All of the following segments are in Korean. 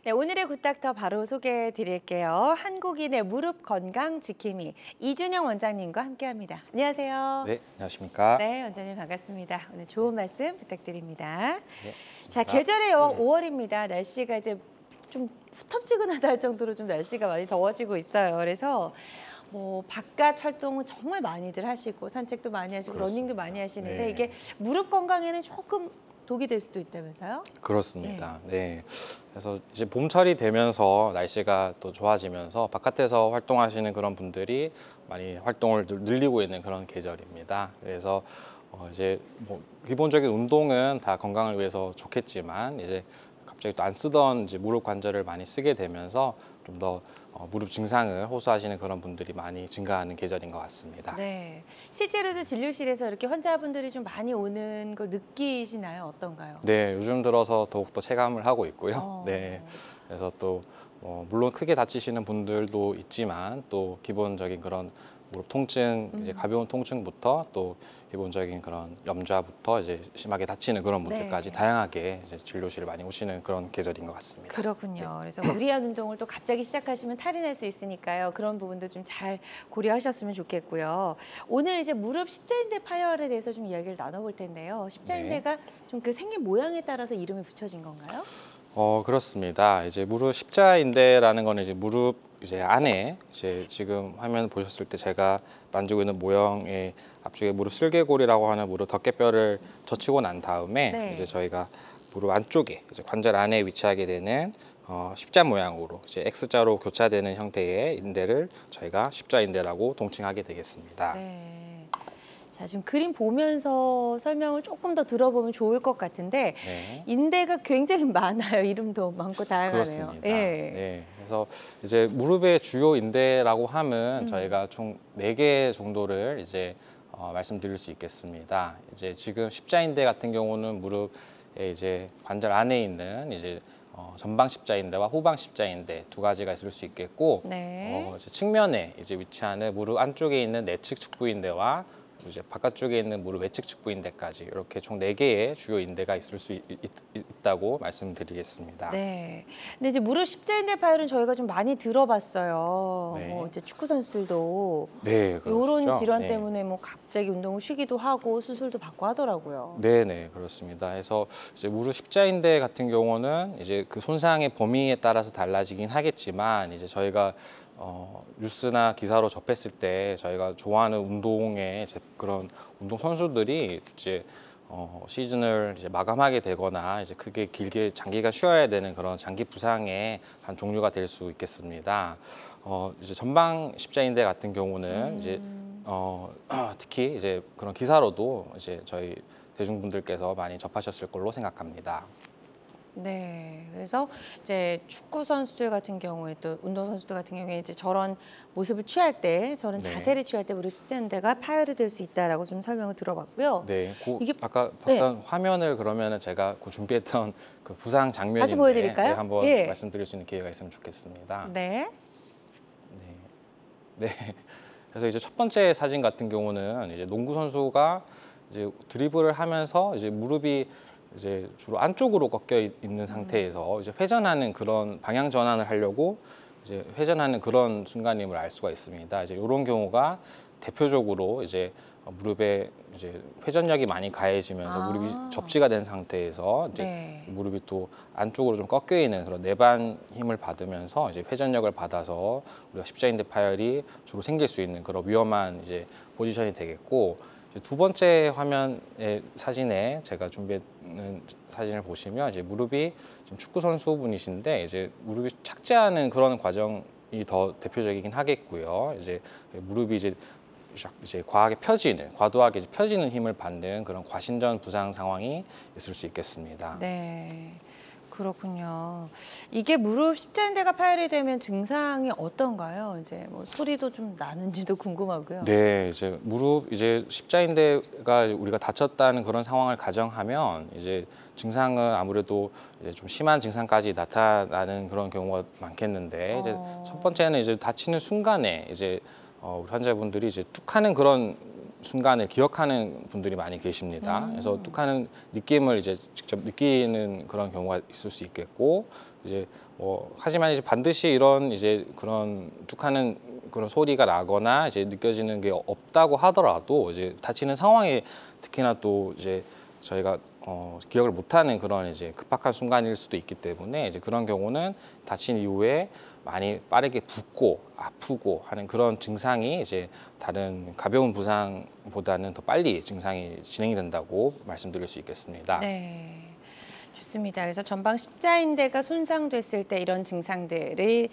네, 오늘의 굿닥터 바로 소개해 드릴게요. 한국인의 무릎 건강 지킴이 이준영 원장님과 함께합니다. 안녕하세요. 네, 안녕하십니까. 네, 원장님 반갑습니다. 오늘 좋은 말씀 부탁드립니다. 네, 자, 좋습니다. 계절이요 5월입니다. 날씨가 이제 좀 후텁지근하다 할 정도로 좀 날씨가 많이 더워지고 있어요. 그래서 뭐 바깥 활동은 정말 많이들 하시고 산책도 많이 하시고 그렇습니다. 러닝도 많이 하시는데 네. 이게 무릎 건강에는 조금 독이 될 수도 있다면서요? 그렇습니다. 네. 그래서 이제 봄철이 되면서 날씨가 또 좋아지면서 바깥에서 활동하시는 그런 분들이 많이 활동을 늘리고 있는 그런 계절입니다. 그래서 이제 뭐 기본적인 운동은 다 건강을 위해서 좋겠지만 이제 갑자기 또 안 쓰던 이제 무릎 관절을 많이 쓰게 되면서 좀 더 무릎 증상을 호소하시는 그런 분들이 많이 증가하는 계절인 것 같습니다. 네. 실제로도 진료실에서 이렇게 환자분들이 좀 많이 오는 거 느끼시나요? 어떤가요? 네, 요즘 들어서 더욱더 체감을 하고 있고요. 어. 네, 그래서 또 물론 크게 다치시는 분들도 있지만 또 기본적인 그런 무릎 통증, 이제 가벼운 통증부터 또 기본적인 그런 염좌부터 이제 심하게 다치는 그런 분들까지 네. 다양하게 이제 진료실을 많이 오시는 그런 계절인 것 같습니다. 그렇군요. 그래서 무리한 운동을 또 갑자기 시작하시면 탈이 날 수 있으니까요. 그런 부분도 좀 잘 고려하셨으면 좋겠고요. 오늘 이제 무릎 십자인대 파열에 대해서 좀 이야기를 나눠볼 텐데요. 십자인대가 좀 그 생긴 모양에 따라서 이름이 붙여진 건가요? 그렇습니다. 이제 무릎 십자인대라는 거는 이제 무릎 이제 안에 이제 지금 화면 보셨을 때 제가 만지고 있는 모형의 앞쪽에 무릎 슬개골이라고 하는 무릎 덮개뼈를 젖히고 난 다음에 네. 이제 저희가 무릎 안쪽에 이제 관절 안에 위치하게 되는 십자 모양으로 이제 X자로 교차되는 형태의 인대를 저희가 십자인대라고 동칭하게 되겠습니다. 네. 자, 지금 그림 보면서 설명을 조금 더 들어보면 좋을 것 같은데 네. 인대가 굉장히 많아요. 이름도 많고 다양하네요. 그렇습니다. 예. 네, 그래서 이제 무릎의 주요 인대라고 하면 저희가 총 4개 정도를 이제 말씀드릴 수 있겠습니다. 이제 지금 십자인대 같은 경우는 무릎에 이제 관절 안에 있는 이제 전방 십자인대와 후방 십자인대 두 가지가 있을 수 있겠고, 네. 이제 측면에 이제 위치하는 무릎 안쪽에 있는 내측 측부인대와 이제 바깥쪽에 있는 무릎 외측 측부인대까지 이렇게 총 4개의 주요 인대가 있을 수 있다고 말씀드리겠습니다. 네. 근데 이제 무릎 십자인대 파열은 저희가 좀 많이 들어봤어요. 네. 뭐 이제 축구 선수들도 네, 이런 그렇죠. 질환 네. 때문에 뭐 갑자기 운동을 쉬기도 하고 수술도 받고 하더라고요. 네네, 그렇습니다. 그래서 이제 무릎 십자인대 같은 경우는 이제 그 손상의 범위에 따라서 달라지긴 하겠지만 이제 저희가 뉴스나 기사로 접했을 때 저희가 좋아하는 운동의 이제 그런 운동 선수들이 이제 시즌을 이제 마감하게 되거나 이제 크게 길게 장기간 쉬어야 되는 그런 장기 부상의 한 종류가 될 수 있겠습니다. 이제 전방 십자인대 같은 경우는 이제 특히 이제 그런 기사로도 이제 저희 대중분들께서 많이 접하셨을 걸로 생각합니다. 네. 그래서 이제 축구 선수들 같은 경우에 또 운동 선수들 같은 경우에 이제 저런 모습을 취할 때, 저런 네. 자세를 취할 때 무릎 십자인대가 파열이 될 수 있다라고 좀 설명을 들어봤고요. 네, 이게 아까 네. 봤던 화면을 그러면은 제가 준비했던 그 부상 장면인데 다시 보여드릴까요? 네, 한번 예. 말씀드릴 수 있는 기회가 있으면 좋겠습니다. 네. 네. 그래서 이제 첫 번째 사진 같은 경우는 이제 농구 선수가 이제 드리블을 하면서 이제 무릎이 이제 주로 안쪽으로 꺾여 있는 상태에서 이제 회전하는 그런 방향 전환을 하려고 이제 회전하는 그런 순간임을 알 수가 있습니다. 이제 이런 경우가 대표적으로 이제 무릎에 이제 회전력이 많이 가해지면서 무릎이 접지가 된 상태에서 이제 네. 무릎이 또 안쪽으로 좀 꺾여 있는 그런 내반 힘을 받으면서 이제 회전력을 받아서 우리가 십자인대 파열이 주로 생길 수 있는 그런 위험한 이제 포지션이 되겠고, 이제 두 번째 화면의 사진에 제가 준비한 사진을 보시면 이제 무릎이 지금 축구 선수분이신데 이제 무릎이 착지하는 그런 과정이 더 대표적이긴 하겠고요. 이제 무릎이 이제 과도하게 이제 펴지는 힘을 받는 그런 과신전 부상 상황이 있을 수 있겠습니다. 네. 그렇군요. 이게 무릎 십자인대가 파열이 되면 증상이 어떤가요? 이제 뭐 소리도 좀 나는지도 궁금하고요. 네, 이제 무릎 이제 십자인대가 우리가 다쳤다는 그런 상황을 가정하면 이제 증상은 아무래도 이제 좀 심한 증상까지 나타나는 그런 경우가 많겠는데 이제 첫 번째는 이제 다치는 순간에 이제 우리 환자분들이 이제 뚝하는 그런 순간을 기억하는 분들이 많이 계십니다. 그래서 뚝하는 느낌을 이제 직접 느끼는 그런 경우가 있을 수 있겠고, 이제 하지만 이제 반드시 이런 이제 그런 툭하는 그런 소리가 나거나 이제 느껴지는 게 없다고 하더라도 이제 다치는 상황에 특히나 또 이제 저희가 기억을 못하는 그런 이제 급박한 순간일 수도 있기 때문에 이제 그런 경우는 다친 이후에 많이 빠르게 붓고 아프고 하는 그런 증상이 이제 다른 가벼운 부상보다는 더 빨리 증상이 진행이 된다고 말씀드릴 수 있겠습니다. 네. 좋습니다. 그래서 전방 십자인대가 손상됐을 때 이런 증상들이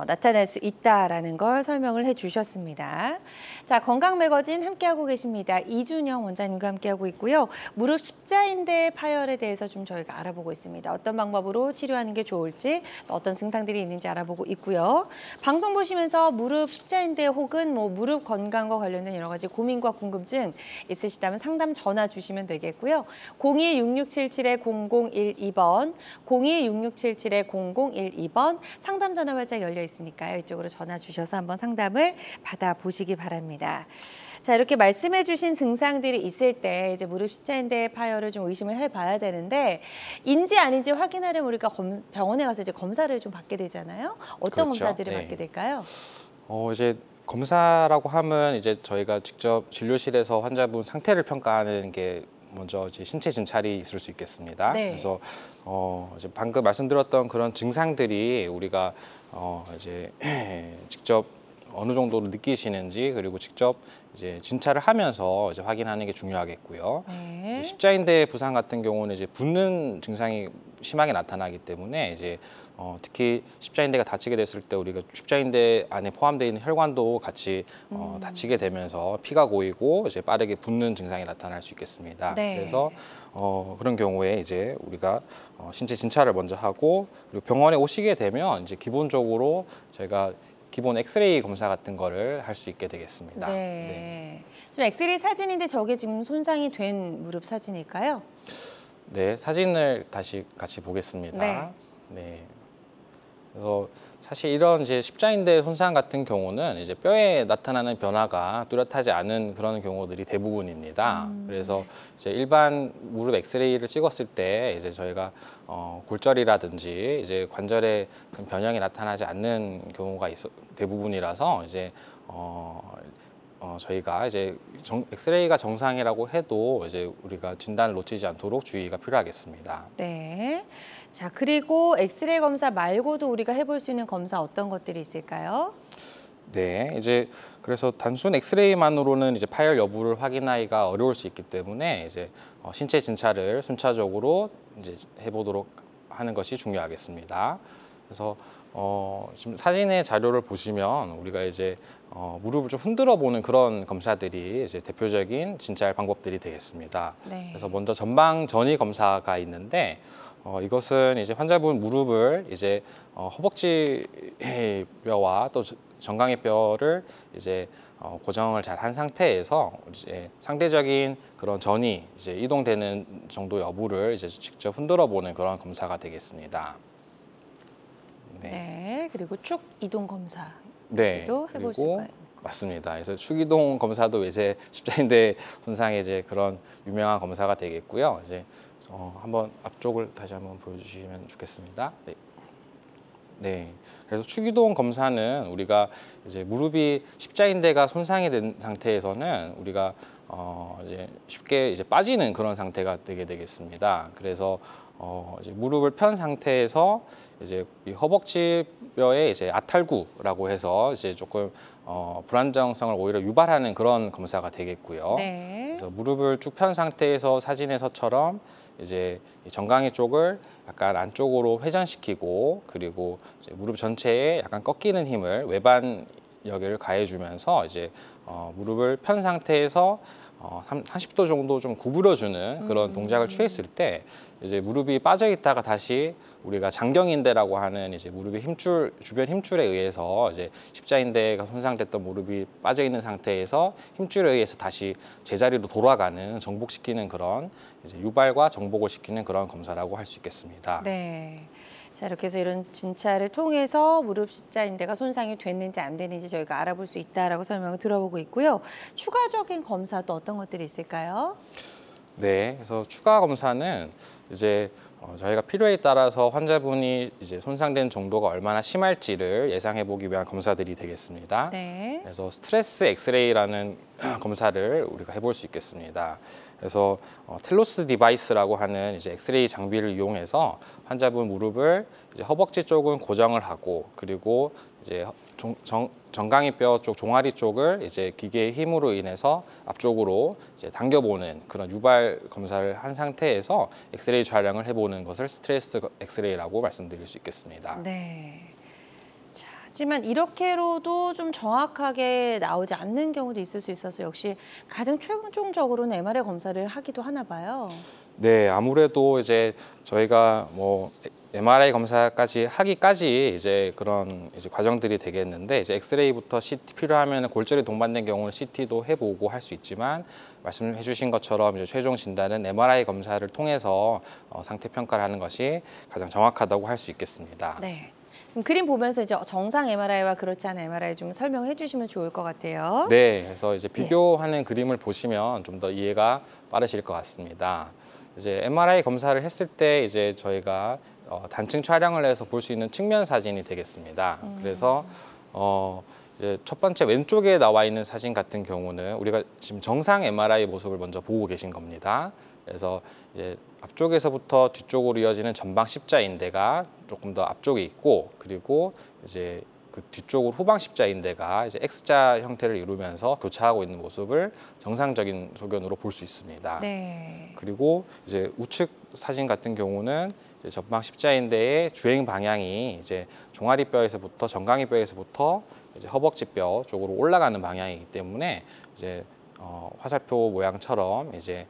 나타날 수 있다라는 걸 설명을 해주셨습니다. 자, 건강 매거진 함께하고 계십니다. 이준영 원장님과 함께하고 있고요. 무릎 십자인대 파열에 대해서 좀 저희가 알아보고 있습니다. 어떤 방법으로 치료하는 게 좋을지, 또 어떤 증상들이 있는지 알아보고 있고요. 방송 보시면서 무릎 십자인대 혹은 뭐 무릎 건강과 관련된 여러 가지 고민과 궁금증 있으시다면 상담 전화 주시면 되겠고요. 02-6677-0012번, 02-6677-0012번 상담 전화 활짝 열려 있으니까요. 이쪽으로 전화 주셔서 한번 상담을 받아보시기 바랍니다. 자, 이렇게 말씀해 주신 증상들이 있을 때 이제 무릎 십자인대 파열을 좀 의심을 해봐야 되는데 인지 아닌지 확인하려면 우리가 병원에 가서 이제 검사를 좀 받게 되잖아요. 어떤 그렇죠. 검사들을 네. 받게 될까요? 이제 검사라고 하면 이제 저희가 직접 진료실에서 환자분 상태를 평가하는 게 먼저 이제 신체 진찰이 있을 수 있겠습니다. 네. 그래서 이제 방금 말씀드렸던 그런 증상들이 우리가 이제 직접 어느 정도로 느끼시는지 그리고 직접 이제 진찰을 하면서 이제 확인하는 게 중요하겠고요. 네. 이제 십자인대 부상 같은 경우는 이제 붓는 증상이 심하게 나타나기 때문에 이제 특히 십자인대가 다치게 됐을 때 우리가 십자인대 안에 포함되어 있는 혈관도 같이 다치게 되면서 피가 고이고 이제 빠르게 붓는 증상이 나타날 수 있겠습니다. 네. 그래서 그런 경우에 이제 우리가 신체 진찰을 먼저 하고 그리고 병원에 오시게 되면 이제 기본적으로 저희가 기본 엑스레이 검사 같은 거를 할 수 있게 되겠습니다. 네. 지금 엑스레이 사진인데 저게 지금 손상이 된 무릎 사진일까요? 네, 사진을 다시 같이 보겠습니다. 네. 네. 그래서 사실 이런 이제 십자인대 손상 같은 경우는 이제 뼈에 나타나는 변화가 뚜렷하지 않은 그런 경우들이 대부분입니다. 그래서 이제 일반 무릎 엑스레이를 찍었을 때 이제 저희가 골절이라든지 이제 관절에 큰 변형이 나타나지 않는 경우가 대부분이라서 이제 저희가 이제 엑스레이가 정상이라고 해도 이제 우리가 진단을 놓치지 않도록 주의가 필요하겠습니다. 네. 자, 그리고 엑스레이 검사 말고도 우리가 해볼 수 있는 검사 어떤 것들이 있을까요? 네, 이제 그래서 단순 엑스레이만으로는 이제 파열 여부를 확인하기가 어려울 수 있기 때문에 이제 신체 진찰을 순차적으로 이제 해보도록 하는 것이 중요하겠습니다. 그래서 지금 사진의 자료를 보시면 우리가 이제 무릎을 좀 흔들어 보는 그런 검사들이 이제 대표적인 진찰 방법들이 되겠습니다. 네. 그래서 먼저 전방 전이 검사가 있는데 이것은 이제 환자분 무릎을 이제 허벅지 뼈와 또 정강이 뼈를 이제 고정을 잘 한 상태에서 이제 상대적인 그런 전이 이제 이동되는 정도 여부를 이제 직접 흔들어 보는 그런 검사가 되겠습니다. 네. 그리고 축 이동 검사. 네. 도 해볼 수 그리고 있고요. 맞습니다. 그래서 축이동 검사도 이제 십자인대 손상의 이제 그런 유명한 검사가 되겠고요. 이제 한번 앞쪽을 다시 한번 보여주시면 좋겠습니다. 네. 네. 그래서 축이동 검사는 우리가 이제 무릎이 십자인대가 손상이 된 상태에서는 우리가 이제 쉽게 이제 빠지는 그런 상태가 되게 되겠습니다. 그래서 이제 무릎을 편 상태에서 이제 이 허벅지 뼈에 이제 아탈구라고 해서 이제 조금 불안정성을 오히려 유발하는 그런 검사가 되겠고요. 네. 그래서 무릎을 쭉 편 상태에서 사진에서처럼 이제 이 정강이 쪽을 약간 안쪽으로 회전시키고 그리고 이제 무릎 전체에 약간 꺾이는 힘을 외반력을 가해주면서 이제 무릎을 편 상태에서 30도 정도 좀 구부려주는 그런 동작을 취했을 때 이제 무릎이 빠져 있다가 다시 우리가 장경인대라고 하는 이제 무릎의 힘줄 주변 힘줄에 의해서 이제 십자인대가 손상됐던 무릎이 빠져 있는 상태에서 힘줄에 의해서 다시 제자리로 돌아가는 정복시키는 그런 이제 유발과 정복을 시키는 그런 검사라고 할 수 있겠습니다. 네. 자, 이렇게 해서 이런 진찰을 통해서 무릎 십자인대가 손상이 됐는지 안 됐는지 저희가 알아볼 수 있다라고 설명을 들어보고 있고요. 추가적인 검사도 어떤 것들이 있을까요? 네, 그래서 추가 검사는 이제 저희가 필요에 따라서 환자분이 이제 손상된 정도가 얼마나 심할지를 예상해 보기 위한 검사들이 되겠습니다. 네. 그래서 스트레스 엑스레이라는 검사를 우리가 해볼 수 있겠습니다. 그래서 텔로스 디바이스라고 하는 이제 엑스레이 장비를 이용해서 환자분 무릎을 이제 허벅지 쪽은 고정을 하고, 그리고 이제 정강이뼈 쪽, 종아리 쪽을 이제 기계의 힘으로 인해서 앞쪽으로 이제 당겨보는 그런 유발 검사를 한 상태에서 엑스레이 촬영을 해보는 것을 스트레스 엑스레이라고 말씀드릴 수 있겠습니다. 네. 자, 하지만 이렇게로도 좀 정확하게 나오지 않는 경우도 있을 수 있어서 역시 가장 최종적으로는 MRI 검사를 하기도 하나 봐요. 네, 아무래도 이제 저희가 뭐 MRI 검사까지 하기까지 이제 그런 이제 과정들이 되겠는데, 이제 엑스레이부터 CT 필요하면 골절이 동반된 경우는 CT도 해보고 할 수 있지만, 말씀해주신 것처럼 이제 최종 진단은 MRI 검사를 통해서 상태 평가를 하는 것이 가장 정확하다고 할 수 있겠습니다. 네. 그럼 그림 보면서 이제 정상 MRI와 그렇지 않은 MRI 좀 설명해 주시면 좋을 것 같아요. 네, 그래서 이제 비교하는 그림을 보시면 좀 더 이해가 빠르실 것 같습니다. 이제 MRI 검사를 했을 때 이제 저희가 단층 촬영을 해서 볼 수 있는 측면 사진이 되겠습니다. 그래서 이제 첫 번째 왼쪽에 나와 있는 사진 같은 경우는 우리가 지금 정상 MRI 모습을 먼저 보고 계신 겁니다. 그래서 이제 앞쪽에서부터 뒤쪽으로 이어지는 전방 십자인대가 조금 더 앞쪽에 있고, 그리고 이제 그 뒤쪽으로 후방 십자인대가 이제 X자 형태를 이루면서 교차하고 있는 모습을 정상적인 소견으로 볼 수 있습니다. 네. 그리고 이제 우측 사진 같은 경우는 이제 전방 십자인대의 주행 방향이 이제 종아리뼈에서부터 정강이뼈에서부터 이제 허벅지뼈 쪽으로 올라가는 방향이기 때문에 이제 화살표 모양처럼 이제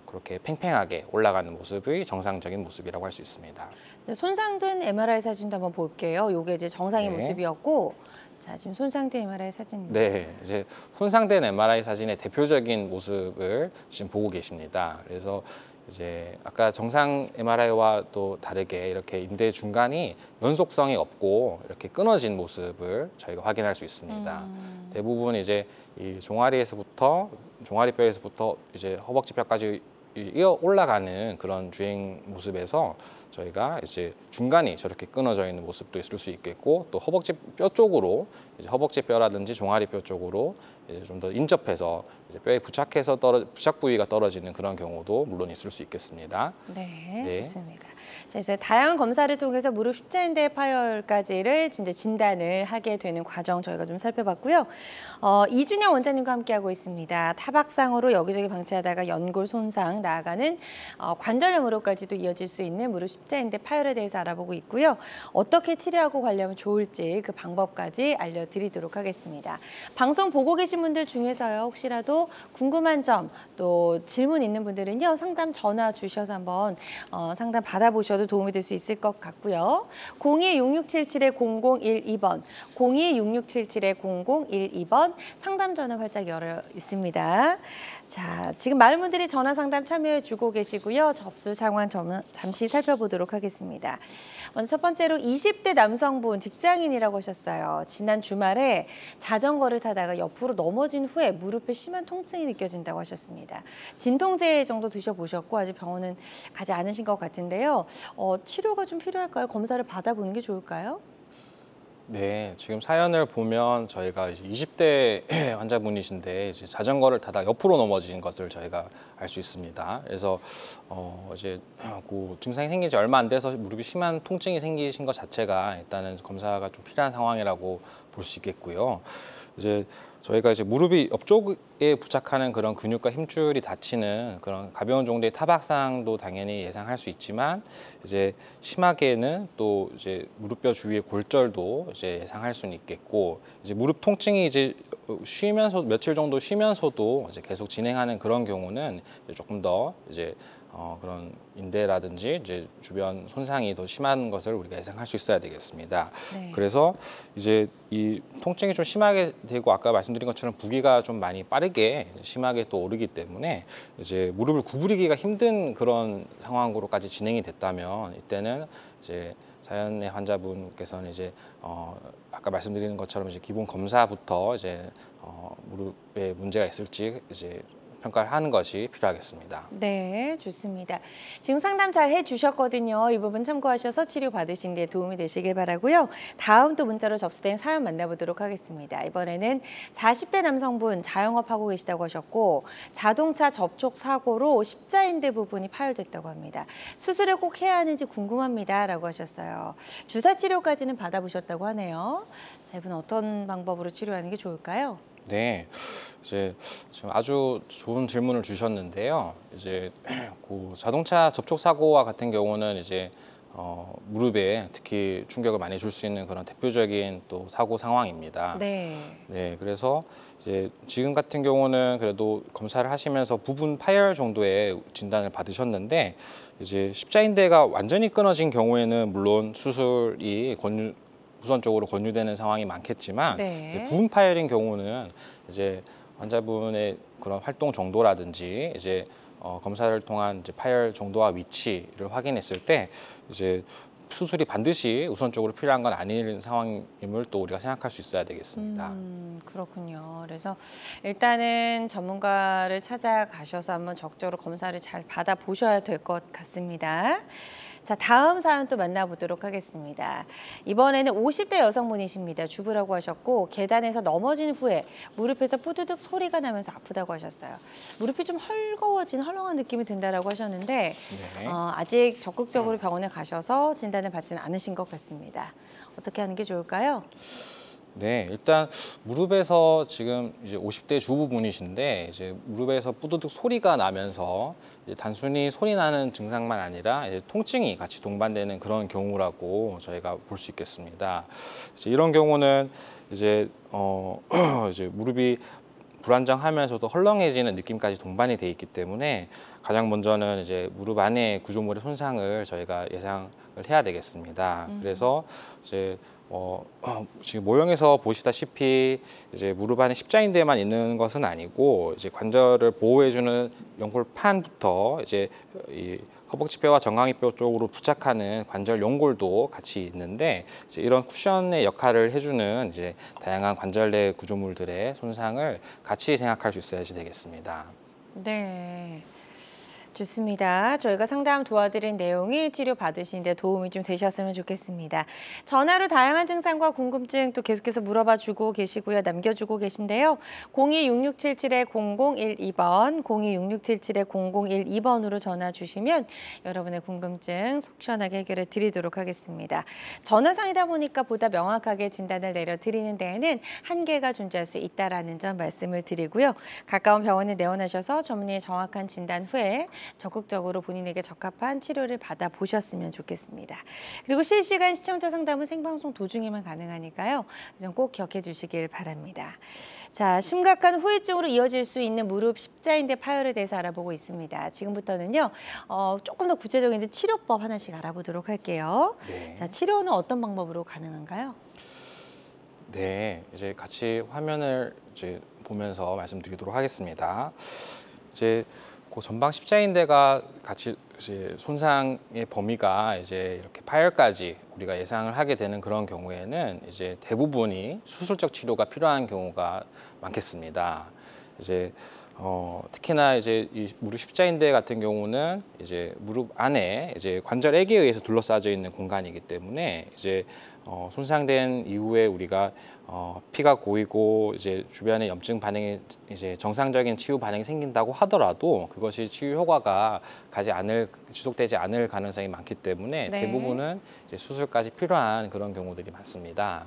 그렇게 팽팽하게 올라가는 모습이 정상적인 모습이라고 할 수 있습니다. 네, 손상된 MRI 사진도 한번 볼게요. 요게 이제 정상의 네. 모습이었고, 자, 지금 손상된 MRI 사진입니다. 네, 이제 손상된 MRI 사진의 대표적인 모습을 지금 보고 계십니다. 그래서 이제 아까 정상 MRI와 또 다르게 이렇게 인대 중간이 연속성이 없고 이렇게 끊어진 모습을 저희가 확인할 수 있습니다. 대부분 이제 이 종아리뼈에서부터 이제 허벅지뼈까지 이어 올라가는 그런 주행 모습에서 저희가 이제 중간이 저렇게 끊어져 있는 모습도 있을 수 있겠고, 또 허벅지 뼈 쪽으로 이제 허벅지 뼈라든지 종아리 뼈 쪽으로 좀 더 인접해서 이제 뼈에 부착해서 부착 부위가 떨어지는 그런 경우도 물론 있을 수 있겠습니다. 네, 네. 좋습니다. 자, 이제 다양한 검사를 통해서 무릎 십자인대 파열까지를 진단을 하게 되는 과정 저희가 좀 살펴봤고요. 이준영 원장님과 함께하고 있습니다. 타박상으로 여기저기 방치하다가 연골 손상, 나아가는 관절염 무릎까지도 이어질 수 있는 무릎 십자인대 파열에 대해서 알아보고 있고요. 어떻게 치료하고 관리하면 좋을지 그 방법까지 알려드리도록 하겠습니다. 방송 보고 계신 분들 중에서요, 혹시라도 궁금한 점 또 질문 있는 분들은요, 상담 전화 주셔서 한번 상담 받아보셔도 도움이 될 수 있을 것 같고요. 02-6677-0012번, 02-6677-0012번 상담 전화 활짝 열어 있습니다. 자, 지금 많은 분들이 전화 상담 참여해 주고 계시고요. 접수 상황 잠시 살펴보도록 하겠습니다. 먼저 첫 번째로 20대 남성분 직장인이라고 하셨어요. 지난 주말에 자전거를 타다가 옆으로 넘어진 후에 무릎에 심한 통증이 느껴진다고 하셨습니다. 진통제 정도 드셔보셨고 아직 병원은 가지 않으신 것 같은데요. 치료가 좀 필요할까요? 검사를 받아보는 게 좋을까요? 네, 지금 사연을 보면 저희가 이제 20대 환자분이신데 이제 자전거를 타다 옆으로 넘어진 것을 저희가 알 수 있습니다. 그래서 이제 그 증상이 생긴 지 얼마 안 돼서 무릎이 심한 통증이 생기신 것 자체가 일단은 검사가 좀 필요한 상황이라고 볼 수 있겠고요. 이제 저희가 이제 무릎이 옆쪽에 부착하는 그런 근육과 힘줄이 다치는 그런 가벼운 정도의 타박상도 당연히 예상할 수 있지만, 이제 심하게는 또 이제 무릎뼈 주위의 골절도 이제 예상할 수는 있겠고, 이제 무릎 통증이 이제 쉬면서 며칠 정도 쉬면서도 이제 계속 진행하는 그런 경우는 이제 조금 더 이제 그런 인대라든지 이제 주변 손상이 더 심한 것을 우리가 예상할 수 있어야 되겠습니다. 네. 그래서 이제 이 통증이 좀 심하게 되고 아까 말씀드린 것처럼 부기가 좀 많이 빠르게 심하게 또 오르기 때문에 이제 무릎을 구부리기가 힘든 그런 상황으로까지 진행이 됐다면, 이때는 이제 사연의 환자분께서는 이제 아까 말씀드리는 것처럼 이제 기본 검사부터 이제 무릎에 문제가 있을지 이제 평가를 하는 것이 필요하겠습니다. 네, 좋습니다. 지금 상담 잘 해주셨거든요. 이 부분 참고하셔서 치료 받으신 데 도움이 되시길 바라고요. 다음 또 문자로 접수된 사연 만나보도록 하겠습니다. 이번에는 40대 남성분 자영업하고 계시다고 하셨고 자동차 접촉 사고로 십자인대 부분이 파열됐다고 합니다. 수술을 꼭 해야 하는지 궁금합니다. 라고 하셨어요. 주사 치료까지는 받아보셨다고 하네요. 자, 이분 어떤 방법으로 치료하는 게 좋을까요? 네, 이제 지금 아주 좋은 질문을 주셨는데요. 이제 그 자동차 접촉 사고와 같은 경우는 이제 무릎에 특히 충격을 많이 줄 수 있는 그런 대표적인 또 사고 상황입니다. 네. 네, 그래서 이제 지금 같은 경우는 그래도 검사를 하시면서 부분 파열 정도의 진단을 받으셨는데 이제 십자인대가 완전히 끊어진 경우에는 물론 수술이 우선적으로 권유되는 상황이 많겠지만 네. 이제 부분 파열인 경우는 이제 환자분의 그런 활동 정도라든지 이제 검사를 통한 이제 파열 정도와 위치를 확인했을 때 이제 수술이 반드시 우선적으로 필요한 건 아닌 상황임을 또 우리가 생각할 수 있어야 되겠습니다. 그렇군요. 그래서 일단은 전문가를 찾아가셔서 한번 적절히 검사를 잘 받아보셔야 될 것 같습니다. 자, 다음 사연 또 만나보도록 하겠습니다. 이번에는 50대 여성분이십니다. 주부라고 하셨고 계단에서 넘어진 후에 무릎에서 뿌드득 소리가 나면서 아프다고 하셨어요. 무릎이 좀 헐거워진 헐렁한 느낌이 든다라고 하셨는데 네. 아직 적극적으로 병원에 가셔서 진단을 받지는 않으신 것 같습니다. 어떻게 하는 게 좋을까요? 네, 일단 무릎에서 지금 이제 50대 주부분이신데 이제 무릎에서 뿌드득 소리가 나면서 이제 단순히 소리 나는 증상만 아니라 이제 통증이 같이 동반되는 그런 경우라고 저희가 볼 수 있겠습니다. 이제 이런 경우는 이제 이제 무릎이 불안정하면서도 헐렁해지는 느낌까지 동반이 돼 있기 때문에 가장 먼저는 이제 무릎 안에 구조물의 손상을 저희가 예상을 해야 되겠습니다. 그래서 이제 지금 모형에서 보시다시피 이제 무릎 안에 십자인대만 있는 것은 아니고 이제 관절을 보호해주는 연골판부터 이제 이 허벅지뼈와 정강이뼈 쪽으로 부착하는 관절 연골도 같이 있는데 이제 이런 쿠션의 역할을 해주는 이제 다양한 관절 내 구조물들의 손상을 같이 생각할 수 있어야지 되겠습니다. 네. 좋습니다. 저희가 상담 도와드린 내용이 치료 받으신 데 도움이 좀 되셨으면 좋겠습니다. 전화로 다양한 증상과 궁금증 또 계속해서 물어봐 주고 계시고요. 남겨주고 계신데요. 02-6677-0012번, 02-6677-0012번으로 전화 주시면 여러분의 궁금증 속 시원하게 해결해 드리도록 하겠습니다. 전화상이다 보니까 보다 명확하게 진단을 내려드리는 데에는 한계가 존재할 수 있다는 점 말씀을 드리고요. 가까운 병원에 내원하셔서 전문의의 정확한 진단 후에 적극적으로 본인에게 적합한 치료를 받아보셨으면 좋겠습니다. 그리고 실시간 시청자 상담은 생방송 도중에만 가능하니까요. 이 점 꼭 기억해 주시길 바랍니다. 자, 심각한 후유증으로 이어질 수 있는 무릎 십자인대 파열에 대해서 알아보고 있습니다. 지금부터는요, 조금 더 구체적인 치료법 하나씩 알아보도록 할게요. 네. 자, 치료는 어떤 방법으로 가능한가요? 네, 이제 같이 화면을 이제 보면서 말씀드리도록 하겠습니다. 이제 그 전방 십자인대가 같이 이제 손상의 범위가 이제 이렇게 파열까지 우리가 예상을 하게 되는 그런 경우에는 이제 대부분이 수술적 치료가 필요한 경우가 많겠습니다. 이제 특히나 이제 이 무릎 십자인대 같은 경우는 이제 무릎 안에 이제 관절액에 의해서 둘러싸여 있는 공간이기 때문에 이제 손상된 이후에 우리가 피가 고이고 이제 주변에 염증 반응이 이제 정상적인 치유 반응이 생긴다고 하더라도 그것이 치유 효과가 지속되지 않을 가능성이 많기 때문에 네. 대부분은 이제 수술까지 필요한 그런 경우들이 많습니다.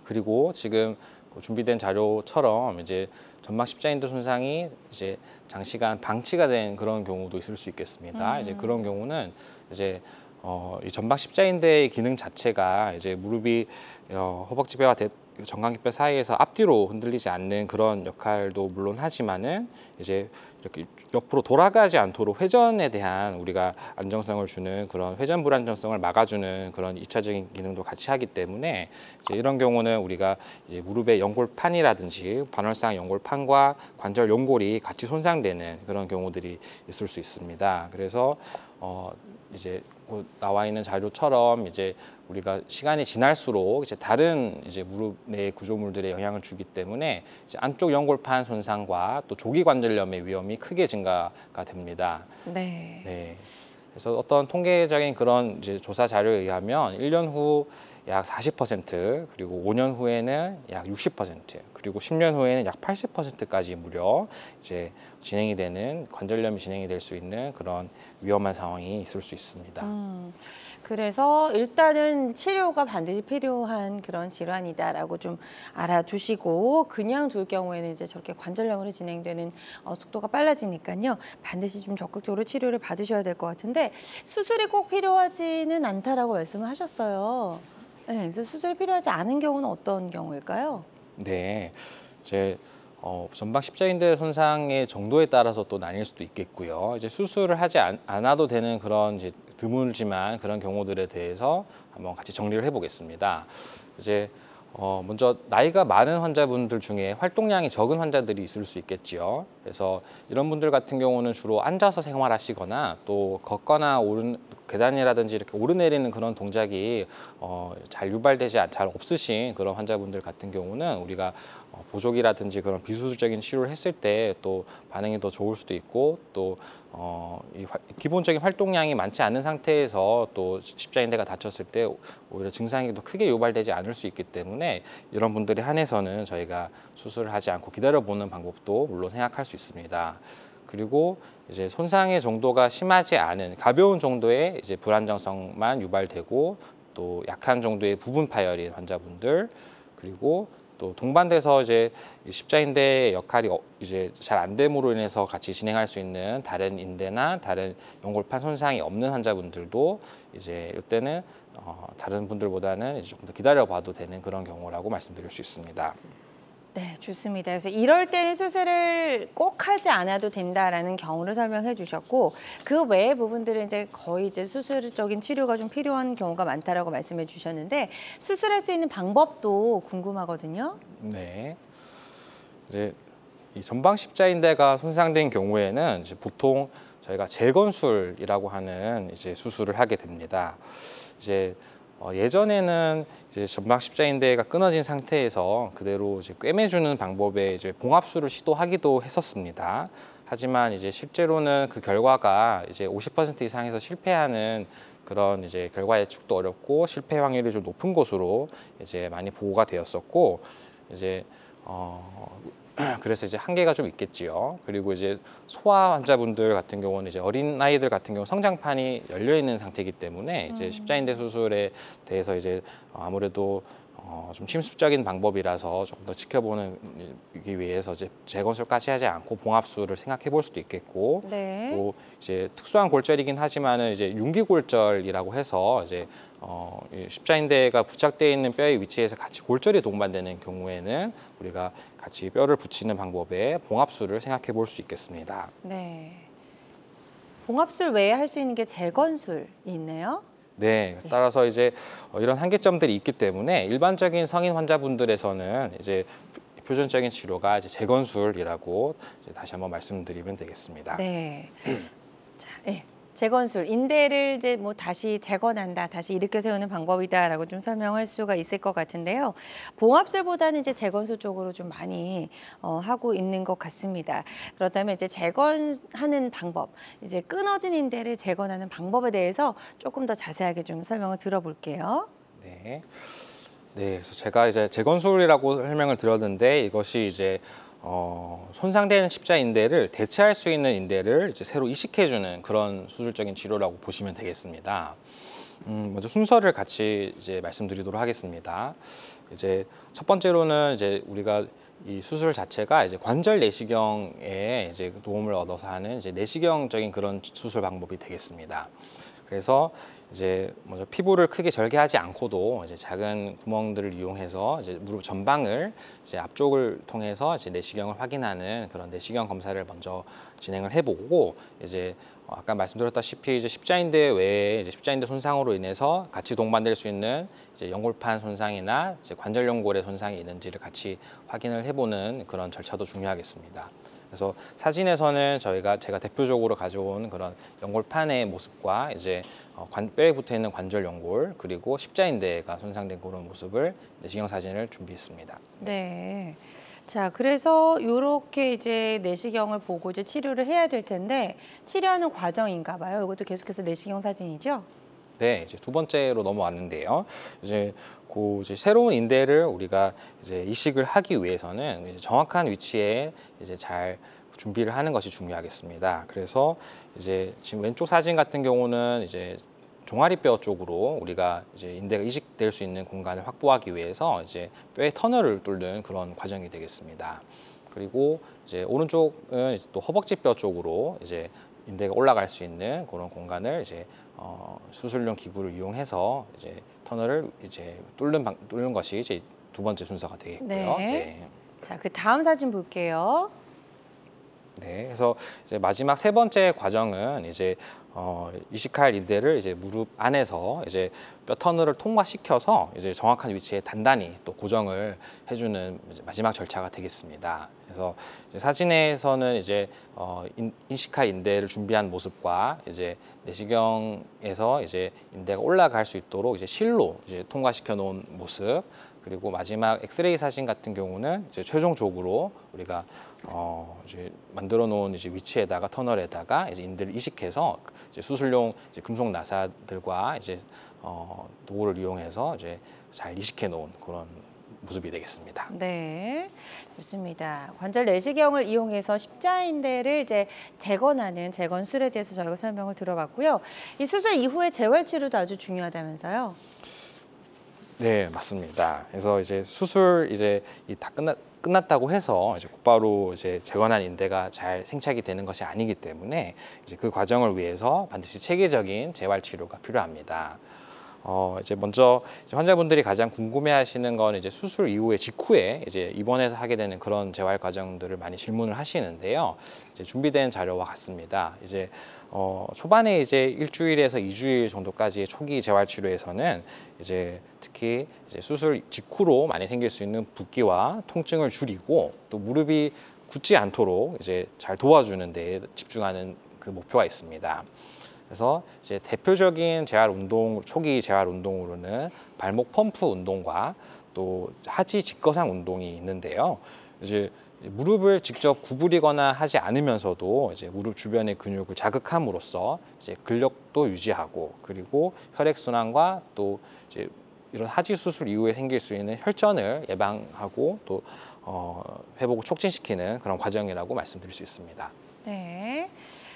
그리고 지금 준비된 자료처럼 이제 전방 십자인대 손상이 이제 장시간 방치가 된 그런 경우도 있을 수 있겠습니다. 이제 그런 경우는 이제 이 전방 십자인대의 기능 자체가 이제 무릎이 허벅지뼈와 정강이뼈 사이에서 앞뒤로 흔들리지 않는 그런 역할도 물론 하지만은 이제 이렇게 옆으로 돌아가지 않도록 회전에 대한 우리가 안정성을 주는 그런 회전 불안정성을 막아주는 그런 2차적인 기능도 같이 하기 때문에 이제 이런 경우는 우리가 이제 무릎의 연골판이라든지 반월상 연골판과 관절 연골이 같이 손상되는 그런 경우들이 있을 수 있습니다. 그래서 이제 나와 있는 자료처럼 이제 우리가 시간이 지날수록 이제 다른 이제 무릎 내 구조물들에 영향을 주기 때문에 이제 안쪽 연골판 손상과 또 조기 관절염의 위험이 크게 증가가 됩니다. 네. 네. 그래서 어떤 통계적인 그런 이제 조사 자료에 의하면 1년 후 약 40%, 그리고 5년 후에는 약 60%, 그리고 10년 후에는 약 80%까지 무려 이제 진행이 되는 관절염이 진행이 될 수 있는 그런 위험한 상황이 있을 수 있습니다. 그래서 일단은 치료가 반드시 필요한 그런 질환이다라고 좀 알아두시고 그냥 둘 경우에는 이제 저렇게 관절염으로 진행되는 속도가 빨라지니까요. 반드시 좀 적극적으로 치료를 받으셔야 될 것 같은데 수술이 꼭 필요하지는 않다라고 말씀을 하셨어요. 네, 그래서 수술이 필요하지 않은 경우는 어떤 경우일까요? 네, 이제 전방 십자인대 손상의 정도에 따라서 또 나뉠 수도 있겠고요. 이제 수술을 하지 않아도 되는 그런 이제 드물지만 그런 경우들에 대해서 한번 같이 정리를 해보겠습니다. 이제 먼저 나이가 많은 환자분들 중에 활동량이 적은 환자들이 있을 수 있겠지요. 그래서 이런 분들 같은 경우는 주로 앉아서 생활하시거나 또 걷거나 계단이라든지 이렇게 오르내리는 그런 동작이 잘 유발되지 잘 없으신 그런 환자분들 같은 경우는 우리가 보조기라든지 그런 비수술적인 치료를 했을 때 또 반응이 더 좋을 수도 있고 또 기본적인 활동량이 많지 않은 상태에서 또 십자인대가 다쳤을 때 오히려 증상이 더 크게 유발되지 않을 수 있기 때문에 이런 분들에 한해서는 저희가 수술을 하지 않고 기다려보는 방법도 물론 생각할 수 있습니다. 그리고 이제 손상의 정도가 심하지 않은 가벼운 정도의 이제 불안정성만 유발되고 또 약한 정도의 부분 파열인 환자분들, 그리고 또 동반돼서 이제 십자인대의 역할이 이제 잘 안 됨으로 인해서 같이 진행할 수 있는 다른 인대나 다른 연골판 손상이 없는 환자분들도 이제 이때는 다른 분들보다는 이제 조금 더 기다려봐도 되는 그런 경우라고 말씀드릴 수 있습니다. 네, 좋습니다. 그래서 이럴 때는 수술을 꼭 하지 않아도 된다라는 경우를 설명해 주셨고 그 외의 부분들은 이제 거의 이제 수술적인 치료가 좀 필요한 경우가 많다라고 말씀해 주셨는데 수술할 수 있는 방법도 궁금하거든요. 네, 이제 이 전방 십자인대가 손상된 경우에는 이제 보통 저희가 재건술이라고 하는 이제 수술을 하게 됩니다. 이제 예전에는 이제 전방 십자인대가 끊어진 상태에서 그대로 이제 꿰매주는 방법의 이제 봉합술을 시도하기도 했었습니다. 하지만 이제 실제로는 그 결과가 이제 50% 이상에서 실패하는 그런 이제 결과 예측도 어렵고 실패 확률이 좀 높은 것으로 이제 많이 보고가 되었었고 이제 그래서 이제 한계가 좀 있겠지요. 그리고 이제 소아 환자분들 같은 경우는 이제 어린 아이들 같은 경우 성장판이 열려 있는 상태이기 때문에 이제 십자인대 수술에 대해서 이제 아무래도 좀 침습적인 방법이라서 조금 더 지켜보기 위해서 이제 재건술까지 하지 않고 봉합술을 생각해 볼 수도 있겠고, 네. 또 이제 특수한 골절이긴 하지만은 이제 융기골절이라고 해서 이제 이 십자인대가 부착되어 있는 뼈의 위치에서 같이 골절이 동반되는 경우에는 우리가 같이 뼈를 붙이는 방법의 봉합술을 생각해 볼 수 있겠습니다. 네. 봉합술 외에 할 수 있는 게 재건술이 있네요. 네, 따라서 이제 이런 한계점들이 있기 때문에 일반적인 성인 환자분들에서는 이제 표준적인 치료가 이제 재건술이라고 이제 다시 한번 말씀드리면 되겠습니다. 네. 자, 예. 재건술, 인대를 이제 뭐 다시 재건한다, 다시 일으켜 세우는 방법이다라고 좀 설명할 수가 있을 것 같은데요. 봉합술보다는 이제 재건술 쪽으로 좀 많이 하고 있는 것 같습니다. 그렇다면 이제 재건하는 방법, 이제 끊어진 인대를 재건하는 방법에 대해서 조금 더 자세하게 좀 설명을 들어볼게요. 네. 네, 그래서 제가 이제 재건술이라고 설명을 드렸는데 이것이 이제 손상된 십자인대를 대체할 수 있는 인대를 이제 새로 이식해주는 그런 수술적인 치료라고 보시면 되겠습니다. 먼저 순서를 같이 이제 말씀드리도록 하겠습니다. 이제 첫 번째로는 이제 우리가 이 수술 자체가 이제 관절 내시경에 이제 도움을 얻어서 하는 이제 내시경적인 그런 수술 방법이 되겠습니다. 그래서 이제 먼저 피부를 크게 절개하지 않고도 이제 작은 구멍들을 이용해서 이제 무릎 전방을 이제 앞쪽을 통해서 이제 내시경을 확인하는 그런 내시경 검사를 먼저 진행을 해보고 이제 아까 말씀드렸다시피 이제 십자인대 외에 이제 십자인대 손상으로 인해서 같이 동반될 수 있는 이제 연골판 손상이나 이제 관절 연골의 손상이 있는지를 같이 확인을 해보는 그런 절차도 중요하겠습니다. 그래서 사진에서는 제가 대표적으로 가져온 그런 연골판의 모습과 이제 뼈에 붙어 있는 관절 연골 그리고 십자인대가 손상된 그런 모습을 내시경 사진을 준비했습니다. 네. 자, 그래서 요렇게 이제 내시경을 보고 이제 치료를 해야 될 텐데 치료하는 과정인가 봐요. 이것도 계속해서 내시경 사진이죠? 네, 이제 두 번째로 넘어왔는데요. 이제 새로운 인대를 우리가 이제 이식을 하기 위해서는 이제 정확한 위치에 이제 잘 준비를 하는 것이 중요하겠습니다. 그래서 이제 지금 왼쪽 사진 같은 경우는 이제 종아리뼈 쪽으로 우리가 이제 인대가 이식될 수 있는 공간을 확보하기 위해서 이제 뼈의 터널을 뚫는 그런 과정이 되겠습니다. 그리고 이제 오른쪽은 이제 또 허벅지뼈 쪽으로 이제 인대가 올라갈 수 있는 그런 공간을 이제 수술용 기구를 이용해서 이제 터널을 이제 뚫는 것이 이제 두 번째 순서가 되겠고요. 네. 자, 그 다음 사진 볼게요. 네, 그래서 이제 마지막 세 번째 과정은 이제 이식할 인대를 이제 무릎 안에서 이제 뼈 터널을 통과시켜서 이제 정확한 위치에 단단히 또 고정을 해주는 이제 마지막 절차가 되겠습니다. 그래서 이제 사진에서는 이제 이식할 인대를 준비한 모습과 이제 내시경에서 이제 인대가 올라갈 수 있도록 이제 실로 이제 통과시켜 놓은 모습. 그리고 마지막 엑스레이 사진 같은 경우는 이제 최종적으로 우리가 이제 만들어 놓은 이제 위치에다가 터널에다가 이제 인대를 이식해서 이제 수술용 이제 금속 나사들과 이제 도구를 이용해서 이제 잘 이식해 놓은 그런 모습이 되겠습니다. 네, 좋습니다. 관절 내시경을 이용해서 십자인대를 이제 재건술에 대해서 저희가 설명을 들어봤고요. 이 수술 이후의 재활 치료도 아주 중요하다면서요? 네, 맞습니다. 그래서 이제 수술 이제 다 끝났다고 해서 이제 곧바로 이제 재건한 인대가 잘 생착이 되는 것이 아니기 때문에 이제 그 과정을 위해서 반드시 체계적인 재활 치료가 필요합니다. 이제 먼저 이제 환자분들이 가장 궁금해하시는 건 이제 수술 이후에 직후에 이제 입원해서 하게 되는 그런 재활 과정들을 많이 질문을 하시는데요. 이제 준비된 자료와 같습니다. 이제 초반에 이제 일주일에서 2주일 정도까지의 초기 재활 치료에서는 이제 특히 이제 수술 직후로 많이 생길 수 있는 붓기와 통증을 줄이고 또 무릎이 굳지 않도록 이제 잘 도와주는 데 집중하는 그 목표가 있습니다. 그래서 이제 대표적인 초기 재활 운동으로는 발목 펌프 운동과 또 하지 직거상 운동이 있는데요. 이제 무릎을 직접 구부리거나 하지 않으면서도 이제 무릎 주변의 근육을 자극함으로써 이제 근력도 유지하고 그리고 혈액 순환과 또 이제 이런 하지 수술 이후에 생길 수 있는 혈전을 예방하고 또 회복을 촉진시키는 그런 과정이라고 말씀드릴 수 있습니다. 네.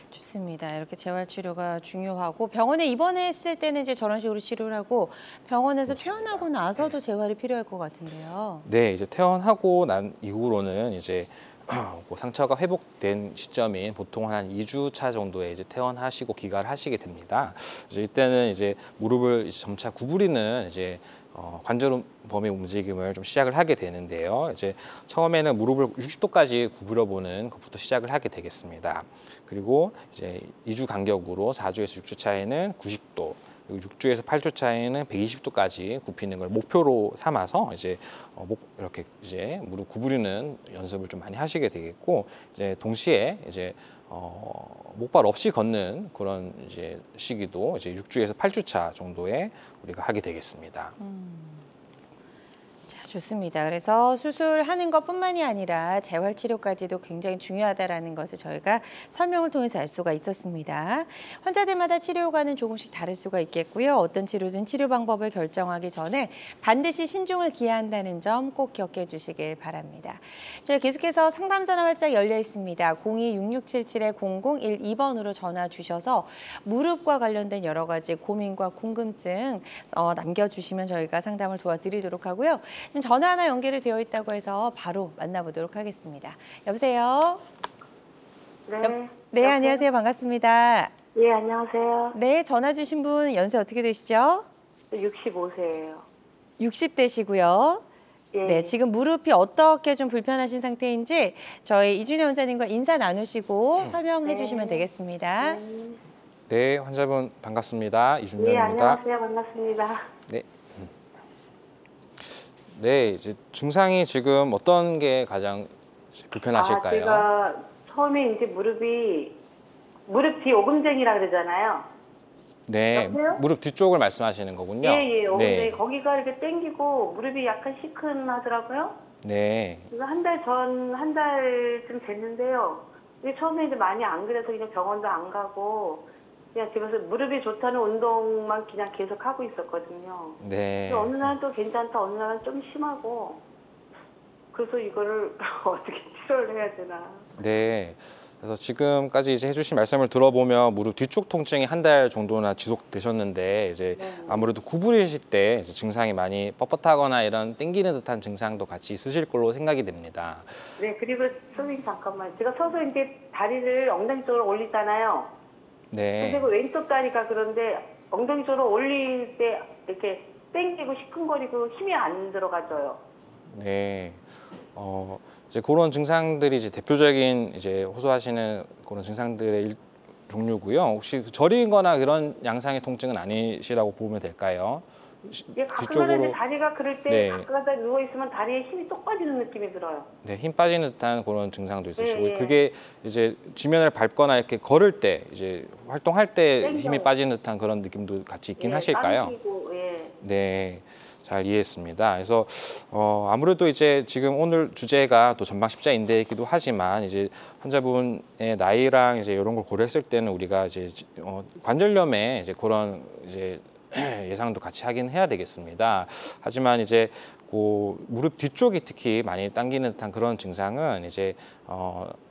좋습니다. 이렇게 재활 치료가 중요하고 병원에 입원했을 때는 이제 저런 식으로 치료를 하고 병원에서 퇴원하고 나서도 재활이 필요할 것 같은데요. 네, 이제 퇴원하고 난 이후로는 이제 뭐 상처가 회복된 시점인 보통 한 2주 차 정도에 이제 퇴원하시고 귀가를 하시게 됩니다. 이제 이때는 이제 무릎을 이제 점차 구부리는 이제 관절범의 움직임을 좀 시작을 하게 되는데요. 이제 처음에는 무릎을 60도까지 구부려 보는 것부터 시작을 하게 되겠습니다. 그리고 이제 2주 간격으로 4주에서 6주 차에는 90도, 그리고 6주에서 8주 차에는 120도까지 굽히는 걸 목표로 삼아서 이제 이렇게 이제 무릎 구부리는 연습을 좀 많이 하시게 되겠고, 이제 동시에 이제 목발 없이 걷는 그런 이제 시기도 이제 6주에서 8주 차 정도에 우리가 하게 되겠습니다. 자, 좋습니다. 그래서 수술하는 것뿐만이 아니라 재활 치료까지도 굉장히 중요하다라는 것을 저희가 설명을 통해서 알 수가 있었습니다. 환자들마다 치료과는 조금씩 다를 수가 있겠고요. 어떤 치료든 치료 방법을 결정하기 전에 반드시 신중을 기하한다는 점 꼭 기억해 주시길 바랍니다. 저희 계속해서 상담 전화 활짝 열려 있습니다. 02-6677-0012번으로 전화 주셔서 무릎과 관련된 여러 가지 고민과 궁금증 남겨주시면 저희가 상담을 도와드리도록 하고요. 지금 전화 하나 연결이 되어 있다고 해서 바로 만나보도록 하겠습니다. 여보세요? 네. 네, 안녕하세요. 반갑습니다. 예, 안녕하세요. 네, 전화 주신 분 연세 어떻게 되시죠? 65세예요. 60대시고요. 예. 네, 지금 무릎이 어떻게 좀 불편하신 상태인지 저희 이준혜 원장님과 인사 나누시고 설명해 네. 주시면 되겠습니다. 네, 환자분 반갑습니다. 예, 이준명입니다. 안녕하세요. 반갑습니다. 네. 네, 이제 증상이 지금 어떤 게 가장 불편하실까요? 제가 처음에 이제 무릎 뒤 오금쟁이라 그러잖아요. 네, 여보세요? 무릎 뒤쪽을 말씀하시는 거군요. 예, 오금쟁이. 네, 거기가 이렇게 땡기고 무릎이 약간 시큰하더라고요. 네, 그래서 한 달쯤 됐는데요. 이게 처음에 이제 많이 안 그래서 그냥 병원도 안 가고 그냥 집에서 무릎이 좋다는 운동만 그냥 계속 하고 있었거든요. 네. 근데 어느 날은 또 괜찮다, 어느 날은 좀 심하고 그래서 이거를 어떻게 치료를 해야 되나. 네. 그래서 지금까지 이제 해주신 말씀을 들어보면 무릎 뒤쪽 통증이 한 달 정도나 지속되셨는데 이제 네. 아무래도 구부리실 때 이제 증상이 많이 뻣뻣하거나 이런 땡기는 듯한 증상도 같이 있으실 걸로 생각이 됩니다. 네, 그리고 선생님 잠깐만. 제가 서서 이제 다리를 엉덩이 쪽으로 올리잖아요. 네. 근데 그 왼쪽 다리가 그런데 엉덩이 쪽으로 올릴 때 이렇게 땡기고 시큰거리고 힘이 안 들어가져요. 네. 이제 그런 증상들이 이제 대표적인 이제 호소하시는 그런 증상들의 종류고요. 혹시 저리거나 그런 양상의 통증은 아니시라고 보면 될까요? 예, 가끔은 이제 다리가 그럴 때 네. 가까이 누워 있으면 다리에 힘이 쏙 빠지는 느낌이 들어요. 네, 힘 빠지는 듯한 그런 증상도 있으시고 예. 그게 이제 지면을 밟거나 이렇게 걸을 때 이제 활동할 때 땡겨요. 힘이 빠지는 듯한 그런 느낌도 같이 있긴 예, 하실까요? 당기고, 예. 네, 잘 이해했습니다. 그래서 아무래도 이제 지금 오늘 주제가 또 전방 십자인대이기도 하지만 이제 환자분의 나이랑 이제 이런 걸 고려했을 때는 우리가 이제 관절염에 이제 그런 이제 예상도 같이 하긴 해야 되겠습니다. 하지만 이제 그 무릎 뒤쪽이 특히 많이 당기는 듯한 그런 증상은 이제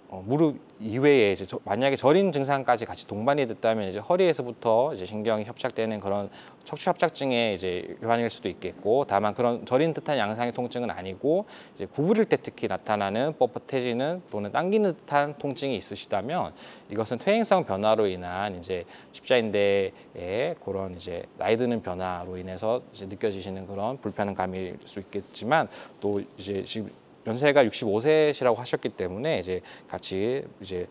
무릎 이외에 이제 만약에 저린 증상까지 같이 동반이 됐다면 이제 허리에서부터 이제 신경이 협착되는 그런 척추 협착증의 이제 일환일 수도 있겠고, 다만 그런 저린 듯한 양상의 통증은 아니고 이제 구부릴 때 특히 나타나는 뻣뻣해지는 또는 당기는 듯한 통증이 있으시다면 이것은 퇴행성 변화로 인한 이제 십자인대의 그런 이제 나이 드는 변화로 인해서 이제 느껴지시는 그런 불편감일 수 있겠지만, 또 이제 지금 연세가 65세시라고 하셨기 때문에 이제 같이 이제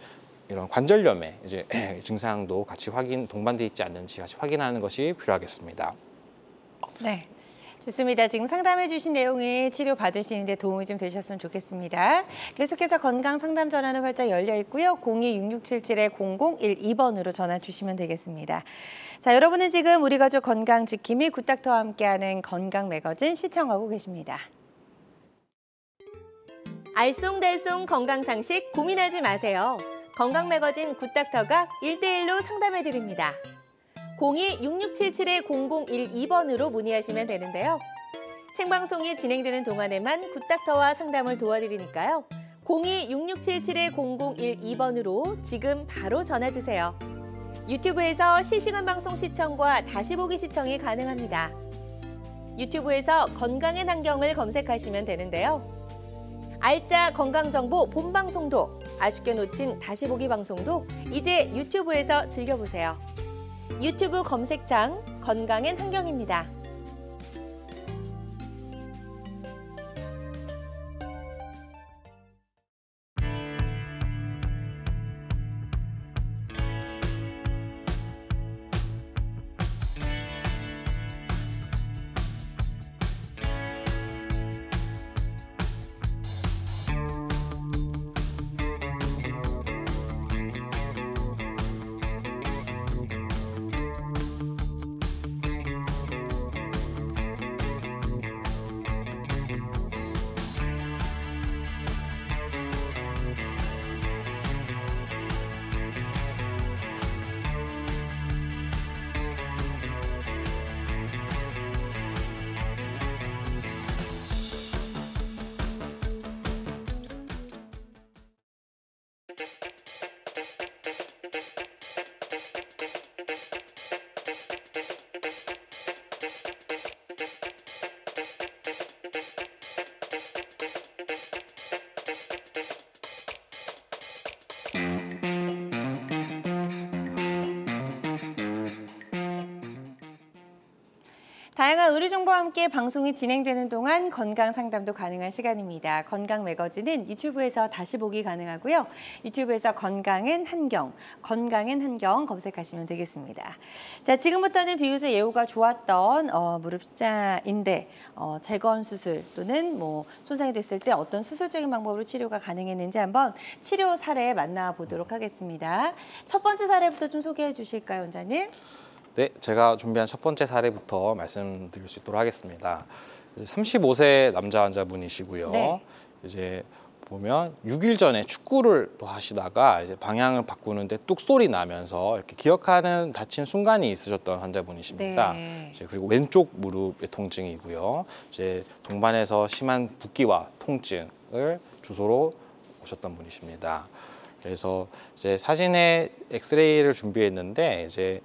이런 관절염의 이제 증상도 같이 동반돼 있지 않는지 같이 확인하는 것이 필요하겠습니다. 네. 좋습니다. 지금 상담해 주신 내용이 치료 받으시는데 도움이 좀 되셨으면 좋겠습니다. 계속해서 건강 상담 전화는 활짝 열려 있고요. 02-6677-0012번으로 전화 주시면 되겠습니다. 자, 여러분은 지금 우리 가족 건강 지킴이 굿닥터와 함께하는 건강 매거진 시청하고 계십니다. 알쏭달쏭 건강상식 고민하지 마세요. 건강 매거진 굿닥터가 1대1로 상담해 드립니다. 02-6677-0012번으로 문의하시면 되는데요. 생방송이 진행되는 동안에만 굿닥터와 상담을 도와드리니까요. 02-6677-0012번으로 지금 바로 전화 주세요. 유튜브에서 실시간 방송 시청과 다시 보기 시청이 가능합니다. 유튜브에서 건강의 환경을 검색하시면 되는데요. 알짜 건강정보 본방송도, 아쉽게 놓친 다시 보기 방송도 이제 유튜브에서 즐겨보세요. 유튜브 검색창 건강엔 환경입니다. 다양한 의료 정보와 함께 방송이 진행되는 동안 건강 상담도 가능한 시간입니다. 건강 매거진은 유튜브에서 다시 보기 가능하고요. 유튜브에서 건강은 한경 검색하시면 되겠습니다. 자, 지금부터는 비교적 예후가 좋았던 무릎 십자인대 재건 수술 또는 뭐 손상이 됐을 때 어떤 수술적인 방법으로 치료가 가능했는지 한번 치료 사례 만나보도록 하겠습니다. 첫 번째 사례부터 좀 소개해 주실까요, 원장님? 네, 제가 준비한 첫 번째 사례부터 말씀드릴 수 있도록 하겠습니다. 35세 남자 환자분이시고요. 네. 이제 보면 6일 전에 축구를 또 하시다가 이제 방향을 바꾸는데 뚝 소리 나면서 이렇게 기억하는 다친 순간이 있으셨던 환자분이십니다. 네. 이제 그리고 왼쪽 무릎의 통증이고요. 이제 동반해서 심한 붓기와 통증을 주소로 오셨던 분이십니다. 그래서 이제 사진에 엑스레이를 준비했는데 이제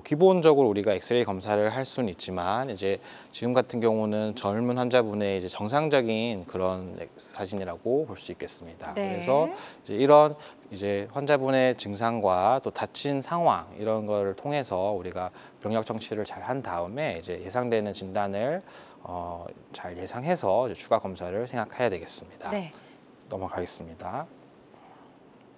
기본적으로 우리가 엑스레이 검사를 할 수는 있지만 이제 지금 같은 경우는 젊은 환자분의 이제 정상적인 그런 사진이라고 볼 수 있겠습니다. 네. 그래서 이제 이런 이제 환자분의 증상과 또 다친 상황 이런 거를 통해서 우리가 병력 정치를 잘 한 다음에 이제 예상되는 진단을 잘 예상해서 이제 추가 검사를 생각해야 되겠습니다. 네. 넘어가겠습니다.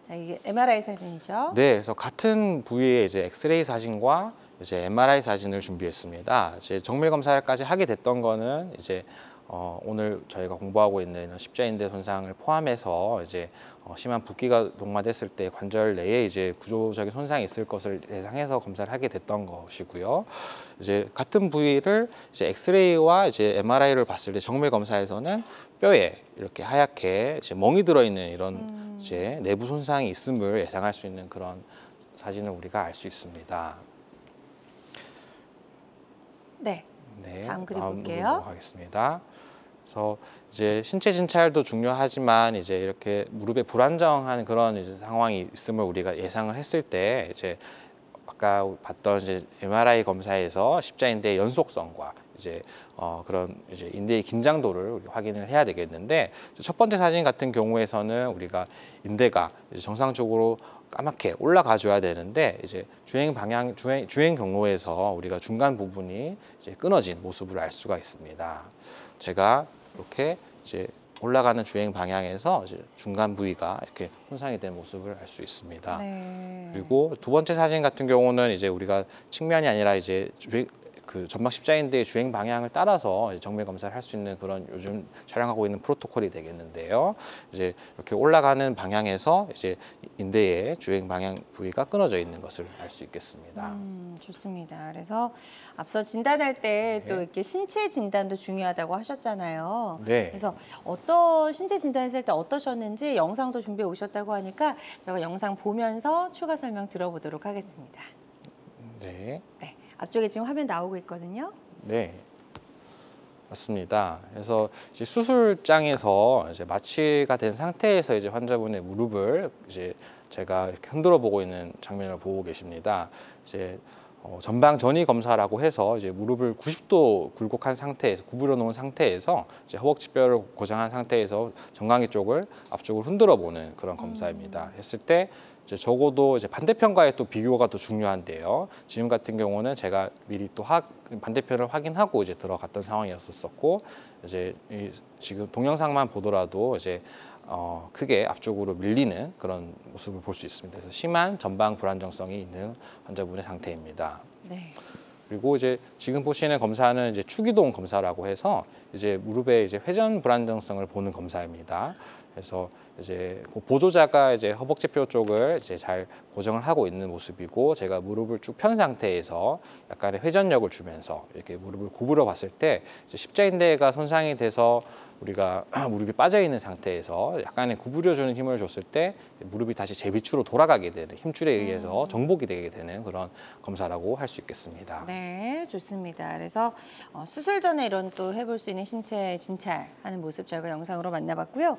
자, 이게 MRI 사진이죠? 네, 그래서 같은 부위의 이제 엑스레이 사진과 이제 MRI 사진을 준비했습니다. 이제 정밀 검사까지 하게 됐던 거는 이제 오늘 저희가 공부하고 있는 십자인대 손상을 포함해서 이제 심한 붓기가 동반됐을 때 관절 내에 이제 구조적인 손상이 있을 것을 예상해서 검사를 하게 됐던 것이고요. 이제 같은 부위를 이제 엑스레이와 이제 MRI를 봤을 때 정밀 검사에서는 뼈에 이렇게 하얗게 이제 멍이 들어있는 이런 이제 내부 손상이 있음을 예상할 수 있는 그런 사진을 우리가 알 수 있습니다. 네. 네, 다음 그림 다음으로 볼게요. 넘어가겠습니다. 그래서 이제 신체 진찰도 중요하지만 이제 이렇게 무릎에 불안정한 그런 이제 상황이 있음을 우리가 예상을 했을 때 이제 아까 봤던 이제 MRI 검사에서 십자인대의 연속성과 이제 그런 이제 인대의 긴장도를 우리 확인을 해야 되겠는데 첫 번째 사진 같은 경우에서는 우리가 인대가 이제 정상적으로 까맣게 올라가 줘야 되는데 이제 주행 경로에서 우리가 중간 부분이 이제 끊어진 모습을 알 수가 있습니다. 제가 이렇게 이제 올라가는 주행 방향에서 이제 중간 부위가 이렇게 손상이 된 모습을 알 수 있습니다. 네. 그리고 두 번째 사진 같은 경우는 이제 우리가 측면이 아니라 이제 그 전방 십자인대의 주행 방향을 따라서 이제 정밀 검사를 할 수 있는 그런 요즘 촬영하고 있는 프로토콜이 되겠는데요. 이제 이렇게 올라가는 방향에서 이제 인대의 주행 방향 부위가 끊어져 있는 것을 알 수 있겠습니다. 좋습니다. 그래서 앞서 진단할 때 또 네. 이렇게 신체 진단도 중요하다고 하셨잖아요. 네. 그래서 어떤 신체 진단했을 때 어떠셨는지 영상도 준비해 오셨다고 하니까 저희가 영상 보면서 추가 설명 들어보도록 하겠습니다. 네. 네. 앞쪽에 지금 화면 나오고 있거든요. 네. 맞습니다. 그래서 이제 수술장에서 이제 마취가 된 상태에서 이제 환자분의 무릎을 이제 제가 이렇게 흔들어 보고 있는 장면을 보고 계십니다. 이제 전방 전이 검사라고 해서 이제 무릎을 90도 굴곡한 상태에서 구부려 놓은 상태에서 이제 허벅지뼈를 고정한 상태에서 정강이 쪽을 앞쪽으로 흔들어 보는 그런 검사입니다. 했을 때 이제 적어도 이제 반대편과의 또 비교가 또 중요한데요. 지금 같은 경우는 제가 미리 또 반대편을 확인하고 이제 들어갔던 상황이었었고 이제 지금 동영상만 보더라도 이제 크게 앞쪽으로 밀리는 그런 모습을 볼 수 있습니다. 그래서 심한 전방 불안정성이 있는 환자분의 상태입니다. 네. 그리고 이제 지금 보시는 검사는 이제 추기동 검사라고 해서 이제 무릎의 이제 회전 불안정성을 보는 검사입니다. 그래서 이제 그 보조자가 이제 허벅지뼈 쪽을 이제 잘 고정을 하고 있는 모습이고 제가 무릎을 쭉 편 상태에서 약간의 회전력을 주면서 이렇게 무릎을 구부려 봤을 때 이제 십자인대가 손상이 돼서 우리가 무릎이 빠져 있는 상태에서 약간의 구부려주는 힘을 줬을 때 무릎이 다시 제비추로 돌아가게 되는 힘줄에 의해서 정복이 되게 되는 그런 검사라고 할 수 있겠습니다. 네, 좋습니다. 그래서 수술 전에 이런 또 해볼 수 있는 신체 진찰하는 모습 저희가 영상으로 만나봤고요.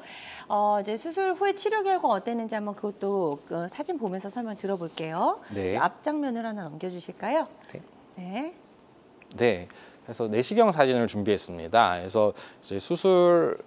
이제 수술 후에 치료 결과 어땠는지 한번 그것도 사진 보면서 설명 들어볼게요. 네. 앞 장면을 하나 넘겨주실까요? 네. 네. 네. 그래서 내시경 사진을 준비했습니다. 그래서 이제 수술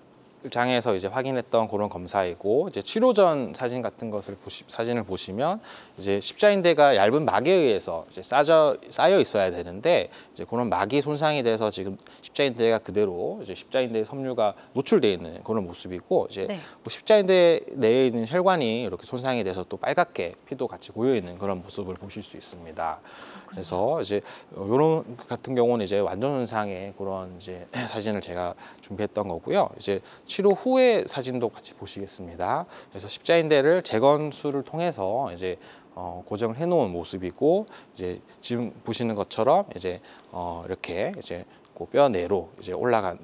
장에서 이제 확인했던 그런 검사이고, 이제 치료 전 사진 같은 것을 사진을 보시면 이제 십자인대가 얇은 막에 의해서 이제 쌓여 있어야 되는데, 이제 그런 막이 손상이 돼서 지금 십자인대가 그대로 이제 십자인대 섬유가 노출되어 있는 그런 모습이고, 이제 네. 뭐 십자인대 내에 있는 혈관이 이렇게 손상이 돼서 또 빨갛게 피도 같이 고여 있는 그런 모습을 보실 수 있습니다. 그래서 이제 이런 같은 경우는 이제 완전 손상의 그런 이제 사진을 제가 준비했던 거고요. 이제 치료 후의 사진도 같이 보시겠습니다. 그래서 십자인대를 재건수를 통해서 이제 고정을 해놓은 모습이고, 이제 지금 보시는 것처럼 이제 이렇게 이제 그 뼈 내로 이제 올라간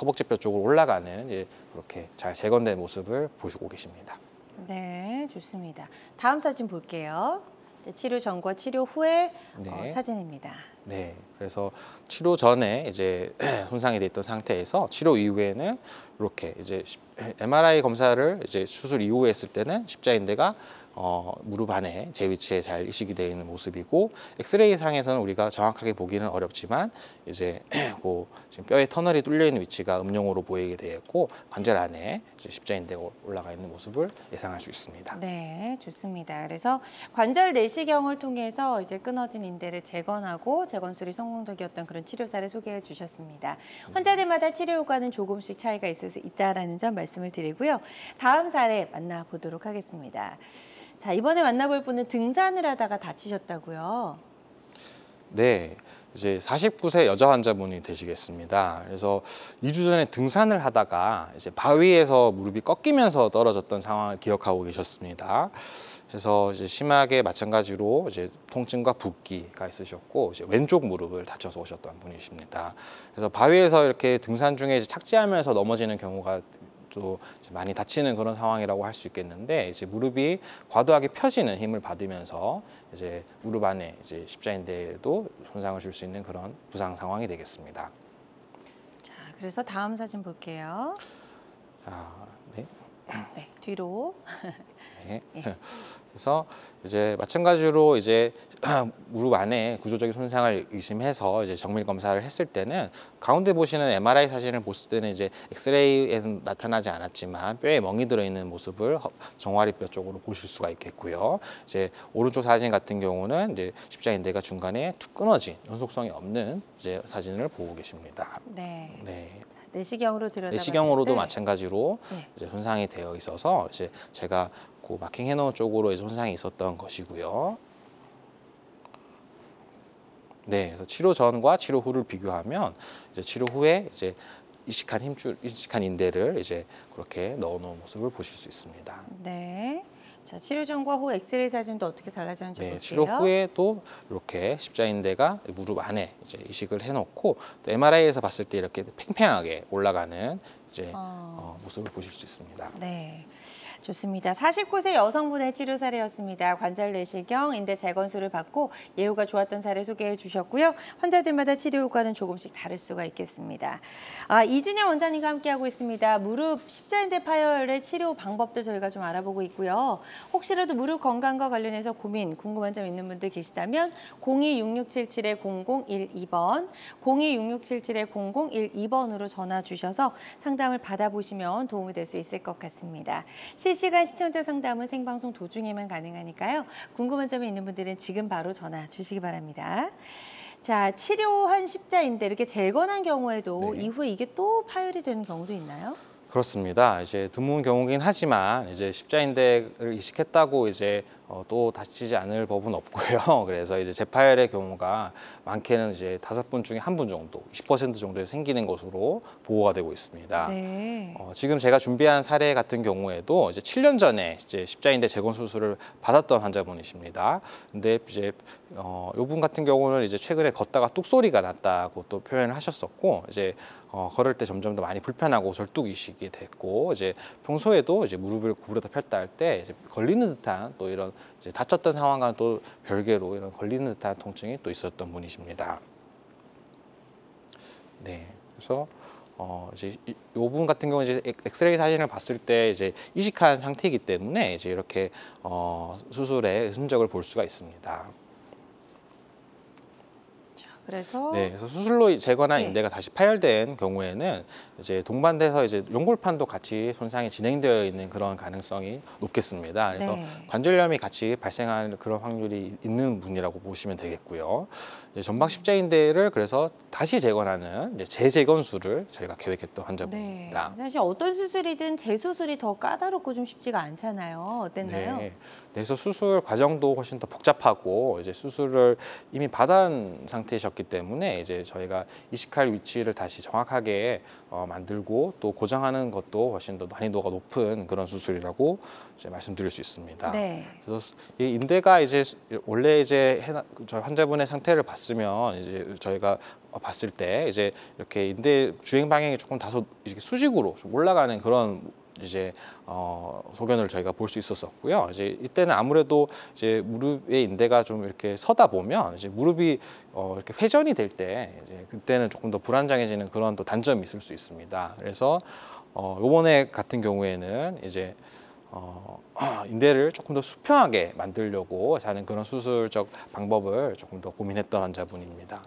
허벅지뼈 쪽으로 올라가는 이제 그렇게 잘 재건된 모습을 보시고 계십니다. 네, 좋습니다. 다음 사진 볼게요. 네, 치료 전과 치료 후의 네. 사진입니다. 네, 그래서 치료 전에 이제 손상이 돼 있던 상태에서 치료 이후에는 이렇게 이제 MRI 검사를 이제 수술 이후에 했을 때는 십자인대가 무릎 안에 제 위치에 잘 이식이 되어 있는 모습이고, 엑스레이 상에서는 우리가 정확하게 보기는 어렵지만 이제 그 지금 뼈에 터널이 뚫려 있는 위치가 음영으로 보이게 되어 있고, 관절 안에 이제 십자인대가 올라가 있는 모습을 예상할 수 있습니다. 네, 좋습니다. 그래서 관절 내시경을 통해서 이제 끊어진 인대를 재건하고 재건술이 성공적이었던 그런 치료사를 소개해 주셨습니다. 환자들마다 치료 효과는 조금씩 차이가 있을 수 있다라는 점 말씀을 드리고요. 다음 사례 만나보도록 하겠습니다. 자, 이번에 만나볼 분은 등산을 하다가 다치셨다고요. 네, 이제 49세 여자 환자분이 되시겠습니다. 그래서 2주 전에 등산을 하다가 이제 바위에서 무릎이 꺾이면서 떨어졌던 상황을 기억하고 계셨습니다. 그래서 이제 심하게 마찬가지로 이제 통증과 붓기가 있으셨고, 이제 왼쪽 무릎을 다쳐서 오셨던 분이십니다. 그래서 바위에서 이렇게 등산 중에 이제 착지하면서 넘어지는 경우가 또 많이 다치는 그런 상황이라고 할 수 있겠는데, 이제 무릎이 과도하게 펴지는 힘을 받으면서 이제 무릎 안에 이제 십자인대에도 손상을 줄 수 있는 그런 부상 상황이 되겠습니다. 자, 그래서 다음 사진 볼게요. 자, 네. 네, 뒤로. 네. 예. 그래서 이제 마찬가지로 이제 무릎 안에 구조적인 손상을 의심해서 이제 정밀 검사를 했을 때는, 가운데 보시는 MRI 사진을 봤을 때는 이제 엑스레이에는 나타나지 않았지만 뼈에 멍이 들어 있는 모습을 정화리뼈 쪽으로 보실 수가 있겠고요. 이제 오른쪽 사진 같은 경우는 이제 십자인대가 중간에 툭 끊어진 연속성이 없는 이제 사진을 보고 계십니다. 네. 네. 내시경으로 들여다봤을 내시경으로도 때 마찬가지로 네. 이제 손상이 되어 있어서 이제 제가 그 마킹해 놓은 쪽으로 이제 손상이 있었던 것이고요. 네, 그래서 치료 전과 치료 후를 비교하면 이제 치료 후에 이제 이식한 인대를 이제 그렇게 넣어 놓은 모습을 보실 수 있습니다. 네. 자, 치료 전과 후 엑스레이 사진도 어떻게 달라졌는지 네, 볼게요. 치료 후에도 이렇게 십자인대가 무릎 안에 이제 이식을 해놓고, 또 MRI에서 봤을 때 이렇게 팽팽하게 올라가는 이제 모습을 보실 수 있습니다. 네. 좋습니다. 49세 여성분의 치료 사례였습니다. 관절 내시경, 인대 재건술을 받고 예후가 좋았던 사례 소개해 주셨고요. 환자들마다 치료 효과는 조금씩 다를 수가 있겠습니다. 이준영 원장님과 함께하고 있습니다. 무릎 십자인대 파열의 치료 방법도 저희가 좀 알아보고 있고요. 혹시라도 무릎 건강과 관련해서 고민, 궁금한 점 있는 분들 계시다면 026677-0012번, 026677-0012번으로 전화 주셔서 상담을 받아보시면 도움이 될 수 있을 것 같습니다. 실시간 시청자 상담은 생방송 도중에만 가능하니까요. 궁금한 점이 있는 분들은 지금 바로 전화 주시기 바랍니다. 자, 치료한 십자인대 이렇게 재건한 경우에도 네. 이후에 이게 또 파열이 되는 경우도 있나요? 그렇습니다. 이제 드문 경우긴 하지만 이제 십자인대를 이식했다고 이제 또 다치지 않을 법은 없고요. 그래서 이제 재파열의 경우가 많게는 이제 5분 중에 1분 정도, 20% 정도에 생기는 것으로 보고가 되고 있습니다. 네. 지금 제가 준비한 사례 같은 경우에도 이제 7년 전에 이제 십자인대 재건 수술을 받았던 환자분이십니다. 근데 이제 이분 같은 경우는 이제 최근에 걷다가 뚝 소리가 났다고 또 표현을 하셨었고, 이제 걸을 때 점점 더 많이 불편하고 절뚝 이식이 됐고, 이제 평소에도 이제 무릎을 구부려다 폈다 할 때 이제 걸리는 듯한 또 이런 이제 다쳤던 상황과는 또 별개로 이런 걸리는 듯한 통증이 또 있었던 분이십니다. 네, 그래서 이제 이분 같은 경우 이제 엑스레이 사진을 봤을 때 이제 이식한 상태이기 때문에 이제 이렇게 수술의 흔적을 볼 수가 있습니다. 그래서 네, 그래서 수술로 제거한 네. 인대가 다시 파열된 경우에는 이제 동반돼서 이제 연골판도 같이 손상이 진행되어 있는 그런 가능성이 높겠습니다. 그래서 네. 관절염이 같이 발생할 그런 확률이 있는 분이라고 보시면 되겠고요. 이제 전방 십자인대를 그래서 다시 재건하는 이제 재재건술을 저희가 계획했던 네. 환자분입니다. 사실 어떤 수술이든 재수술이 더 까다롭고 좀 쉽지가 않잖아요. 어땠나요? 네. 그래서 수술 과정도 훨씬 더 복잡하고 이제 수술을 이미 받은 상태이셨기 때문에 이제 저희가 이식할 위치를 다시 정확하게 만들고 또 고정하는 것도 훨씬 더 난이도가 높은 그런 수술이라고 이제 말씀드릴 수 있습니다. 네. 그래서 이 인대가 이제 원래 이제 저희 환자분의 상태를 봤으면 이제 저희가 봤을 때 이제 이렇게 인대 주행 방향이 조금 다소 이렇게 수직으로 좀 올라가는 그런 이제 소견을 저희가 볼 수 있었었고요. 이제 이때는 아무래도 이제 무릎의 인대가 좀 이렇게 서다 보면 이제 무릎이 이렇게 회전이 될 때 이제 그때는 조금 더 불안정해지는 그런 또 단점이 있을 수 있습니다. 그래서 이번에 같은 경우에는 이제 인대를 조금 더 수평하게 만들려고 하는 그런 수술적 방법을 조금 더 고민했던 환자분입니다.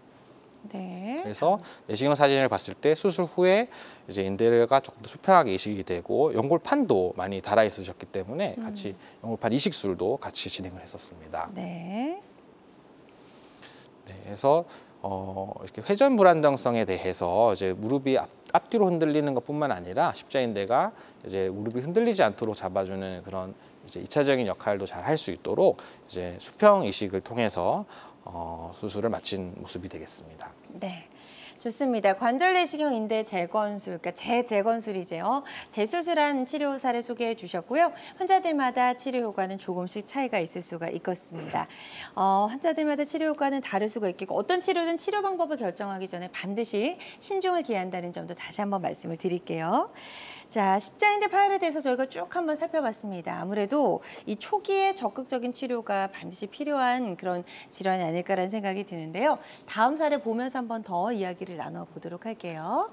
네. 그래서 내시경 사진을 봤을 때 수술 후에 이제 인대가 조금 더 수평하게 이식이 되고 연골판도 많이 달아 있으셨기 때문에 같이 연골판 이식술도 같이 진행을 했었습니다. 네. 네, 그래서 이렇게 회전 불안정성에 대해서 이제 무릎이 앞뒤로 흔들리는 것뿐만 아니라 십자인대가 이제 무릎이 흔들리지 않도록 잡아주는 그런 이제 2차적인 역할도 잘 할 수 있도록 이제 수평 이식을 통해서 수술을 마친 모습이 되겠습니다. 네. 좋습니다. 관절 내시경 인대 재건술, 그러니까 재재건술이죠. 재수술한 치료 사례 소개해 주셨고요. 환자들마다 치료 효과는 조금씩 차이가 있을 수가 있겠습니다. 환자들마다 치료 효과는 다를 수가 있겠고 어떤 치료든 치료 방법을 결정하기 전에 반드시 신중을 기한다는 점도 다시 한번 말씀을 드릴게요. 자, 십자인대 파열에 대해서 저희가 쭉 한번 살펴봤습니다. 아무래도 이 초기에 적극적인 치료가 반드시 필요한 그런 질환이 아닐까라는 생각이 드는데요. 다음 사례 보면서 한번 더 이야기를 나눠보도록 할게요.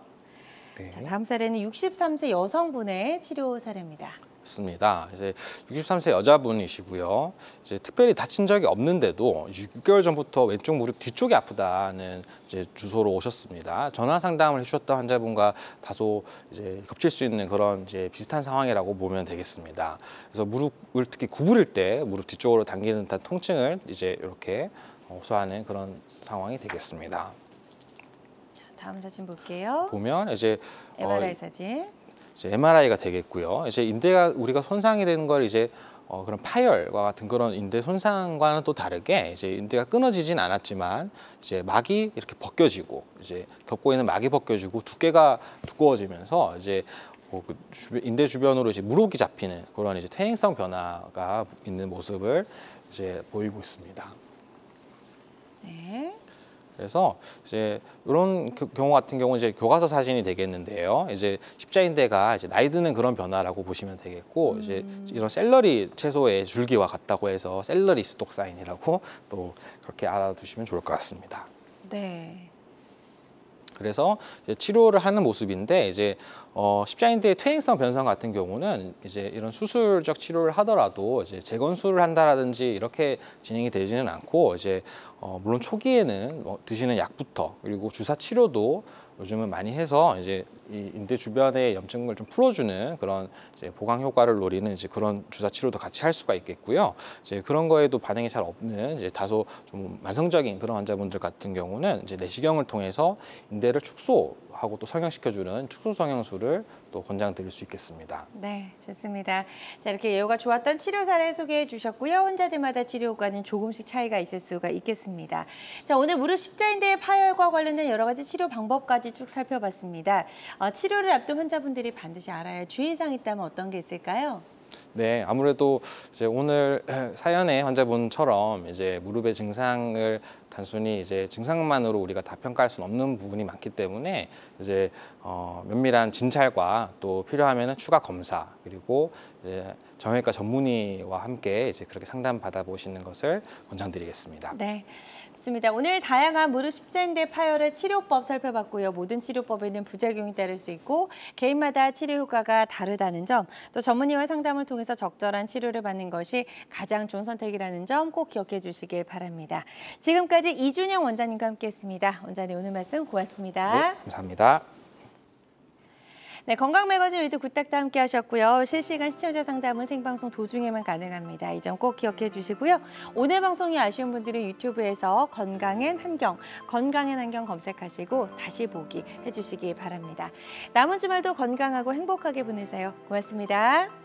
네. 자, 다음 사례는 63세 여성분의 치료 사례입니다. 맞습니다. 이제 63세 여자분이시고요. 이제 특별히 다친 적이 없는데도 6개월 전부터 왼쪽 무릎 뒤쪽이 아프다는 이제 주소로 오셨습니다. 전화 상담을 해주셨던 환자분과 다소 이제 겹칠 수 있는 그런 이제 비슷한 상황이라고 보면 되겠습니다. 그래서 무릎을 특히 구부릴 때 무릎 뒤쪽으로 당기는 듯한 통증을 이제 이렇게 호소하는 그런 상황이 되겠습니다. 자, 다음 사진 볼게요. 보면 이제 MRI 사진. 이제 MRI가 되겠고요. 이제 인대가 우리가 손상이 되는 걸 이제 그런 파열과 같은 그런 인대 손상과는 또 다르게 이제 인대가 끊어지진 않았지만 이제 막이 이렇게 벗겨지고 이제 덮고 있는 막이 벗겨지고 두께가 두꺼워지면서 이제 인대 주변으로 이제 물혹이 잡히는 그런 이제 퇴행성 변화가 있는 모습을 이제 보이고 있습니다. 네. 그래서 이제 이런 경우 같은 경우 이제 교과서 사진이 되겠는데요. 이제 십자인대가 이제 나이 드는 그런 변화라고 보시면 되겠고 이제 이런 샐러리 채소의 줄기와 같다고 해서 샐러리 스톡 사인이라고 또 그렇게 알아두시면 좋을 것 같습니다. 네. 그래서 이제 치료를 하는 모습인데 이제 십자인대의 퇴행성 변성 같은 경우는 이제 이런 수술적 치료를 하더라도 이제 재건술을 한다라든지 이렇게 진행이 되지는 않고 이제 물론 초기에는 드시는 약부터 그리고 주사 치료도 요즘은 많이 해서 이제 이 인대 주변의 염증을 좀 풀어주는 그런 이제 보강 효과를 노리는 이제 그런 주사 치료도 같이 할 수가 있겠고요. 이제 그런 거에도 반응이 잘 없는 이제 다소 좀 만성적인 그런 환자분들 같은 경우는 이제 내시경을 통해서 인대를 축소하고 또 성형시켜주는 축소 성형술을 또 권장드릴 수 있겠습니다. 네, 좋습니다. 자, 이렇게 예후가 좋았던 치료 사례 소개해 주셨고요. 환자들마다 치료 효과는 조금씩 차이가 있을 수가 있겠습니다. 자, 오늘 무릎 십자인대 파열과 관련된 여러 가지 치료 방법까지 쭉 살펴봤습니다. 치료를 앞둔 환자분들이 반드시 알아야 할 주의사항이 있다면 어떤 게 있을까요? 네, 아무래도 이제 오늘 사연의 환자분처럼 이제 무릎의 증상을 단순히 이제 증상만으로 우리가 다 평가할 수는 없는 부분이 많기 때문에 이제 면밀한 진찰과 또 필요하면은 추가 검사 그리고 이제 정형외과 전문의와 함께 이제 그렇게 상담 받아보시는 것을 권장드리겠습니다. 네, 좋습니다. 오늘 다양한 무릎 십자인대 파열의 치료법 살펴봤고요. 모든 치료법에는 부작용이 따를 수 있고 개인마다 치료 효과가 다르다는 점, 또 전문의와 상담을 통해서 적절한 치료를 받는 것이 가장 좋은 선택이라는 점 꼭 기억해 주시길 바랍니다. 지금까지 이준영 원장님과 함께했습니다. 원장님 오늘 말씀 고맙습니다. 네, 감사합니다. 네, 건강매거진 위드 굿닥도 함께 하셨고요. 실시간 시청자 상담은 생방송 도중에만 가능합니다. 이 점 꼭 기억해 주시고요. 오늘 방송이 아쉬운 분들은 유튜브에서 건강엔 한경 검색하시고 다시 보기 해주시기 바랍니다. 남은 주말도 건강하고 행복하게 보내세요. 고맙습니다.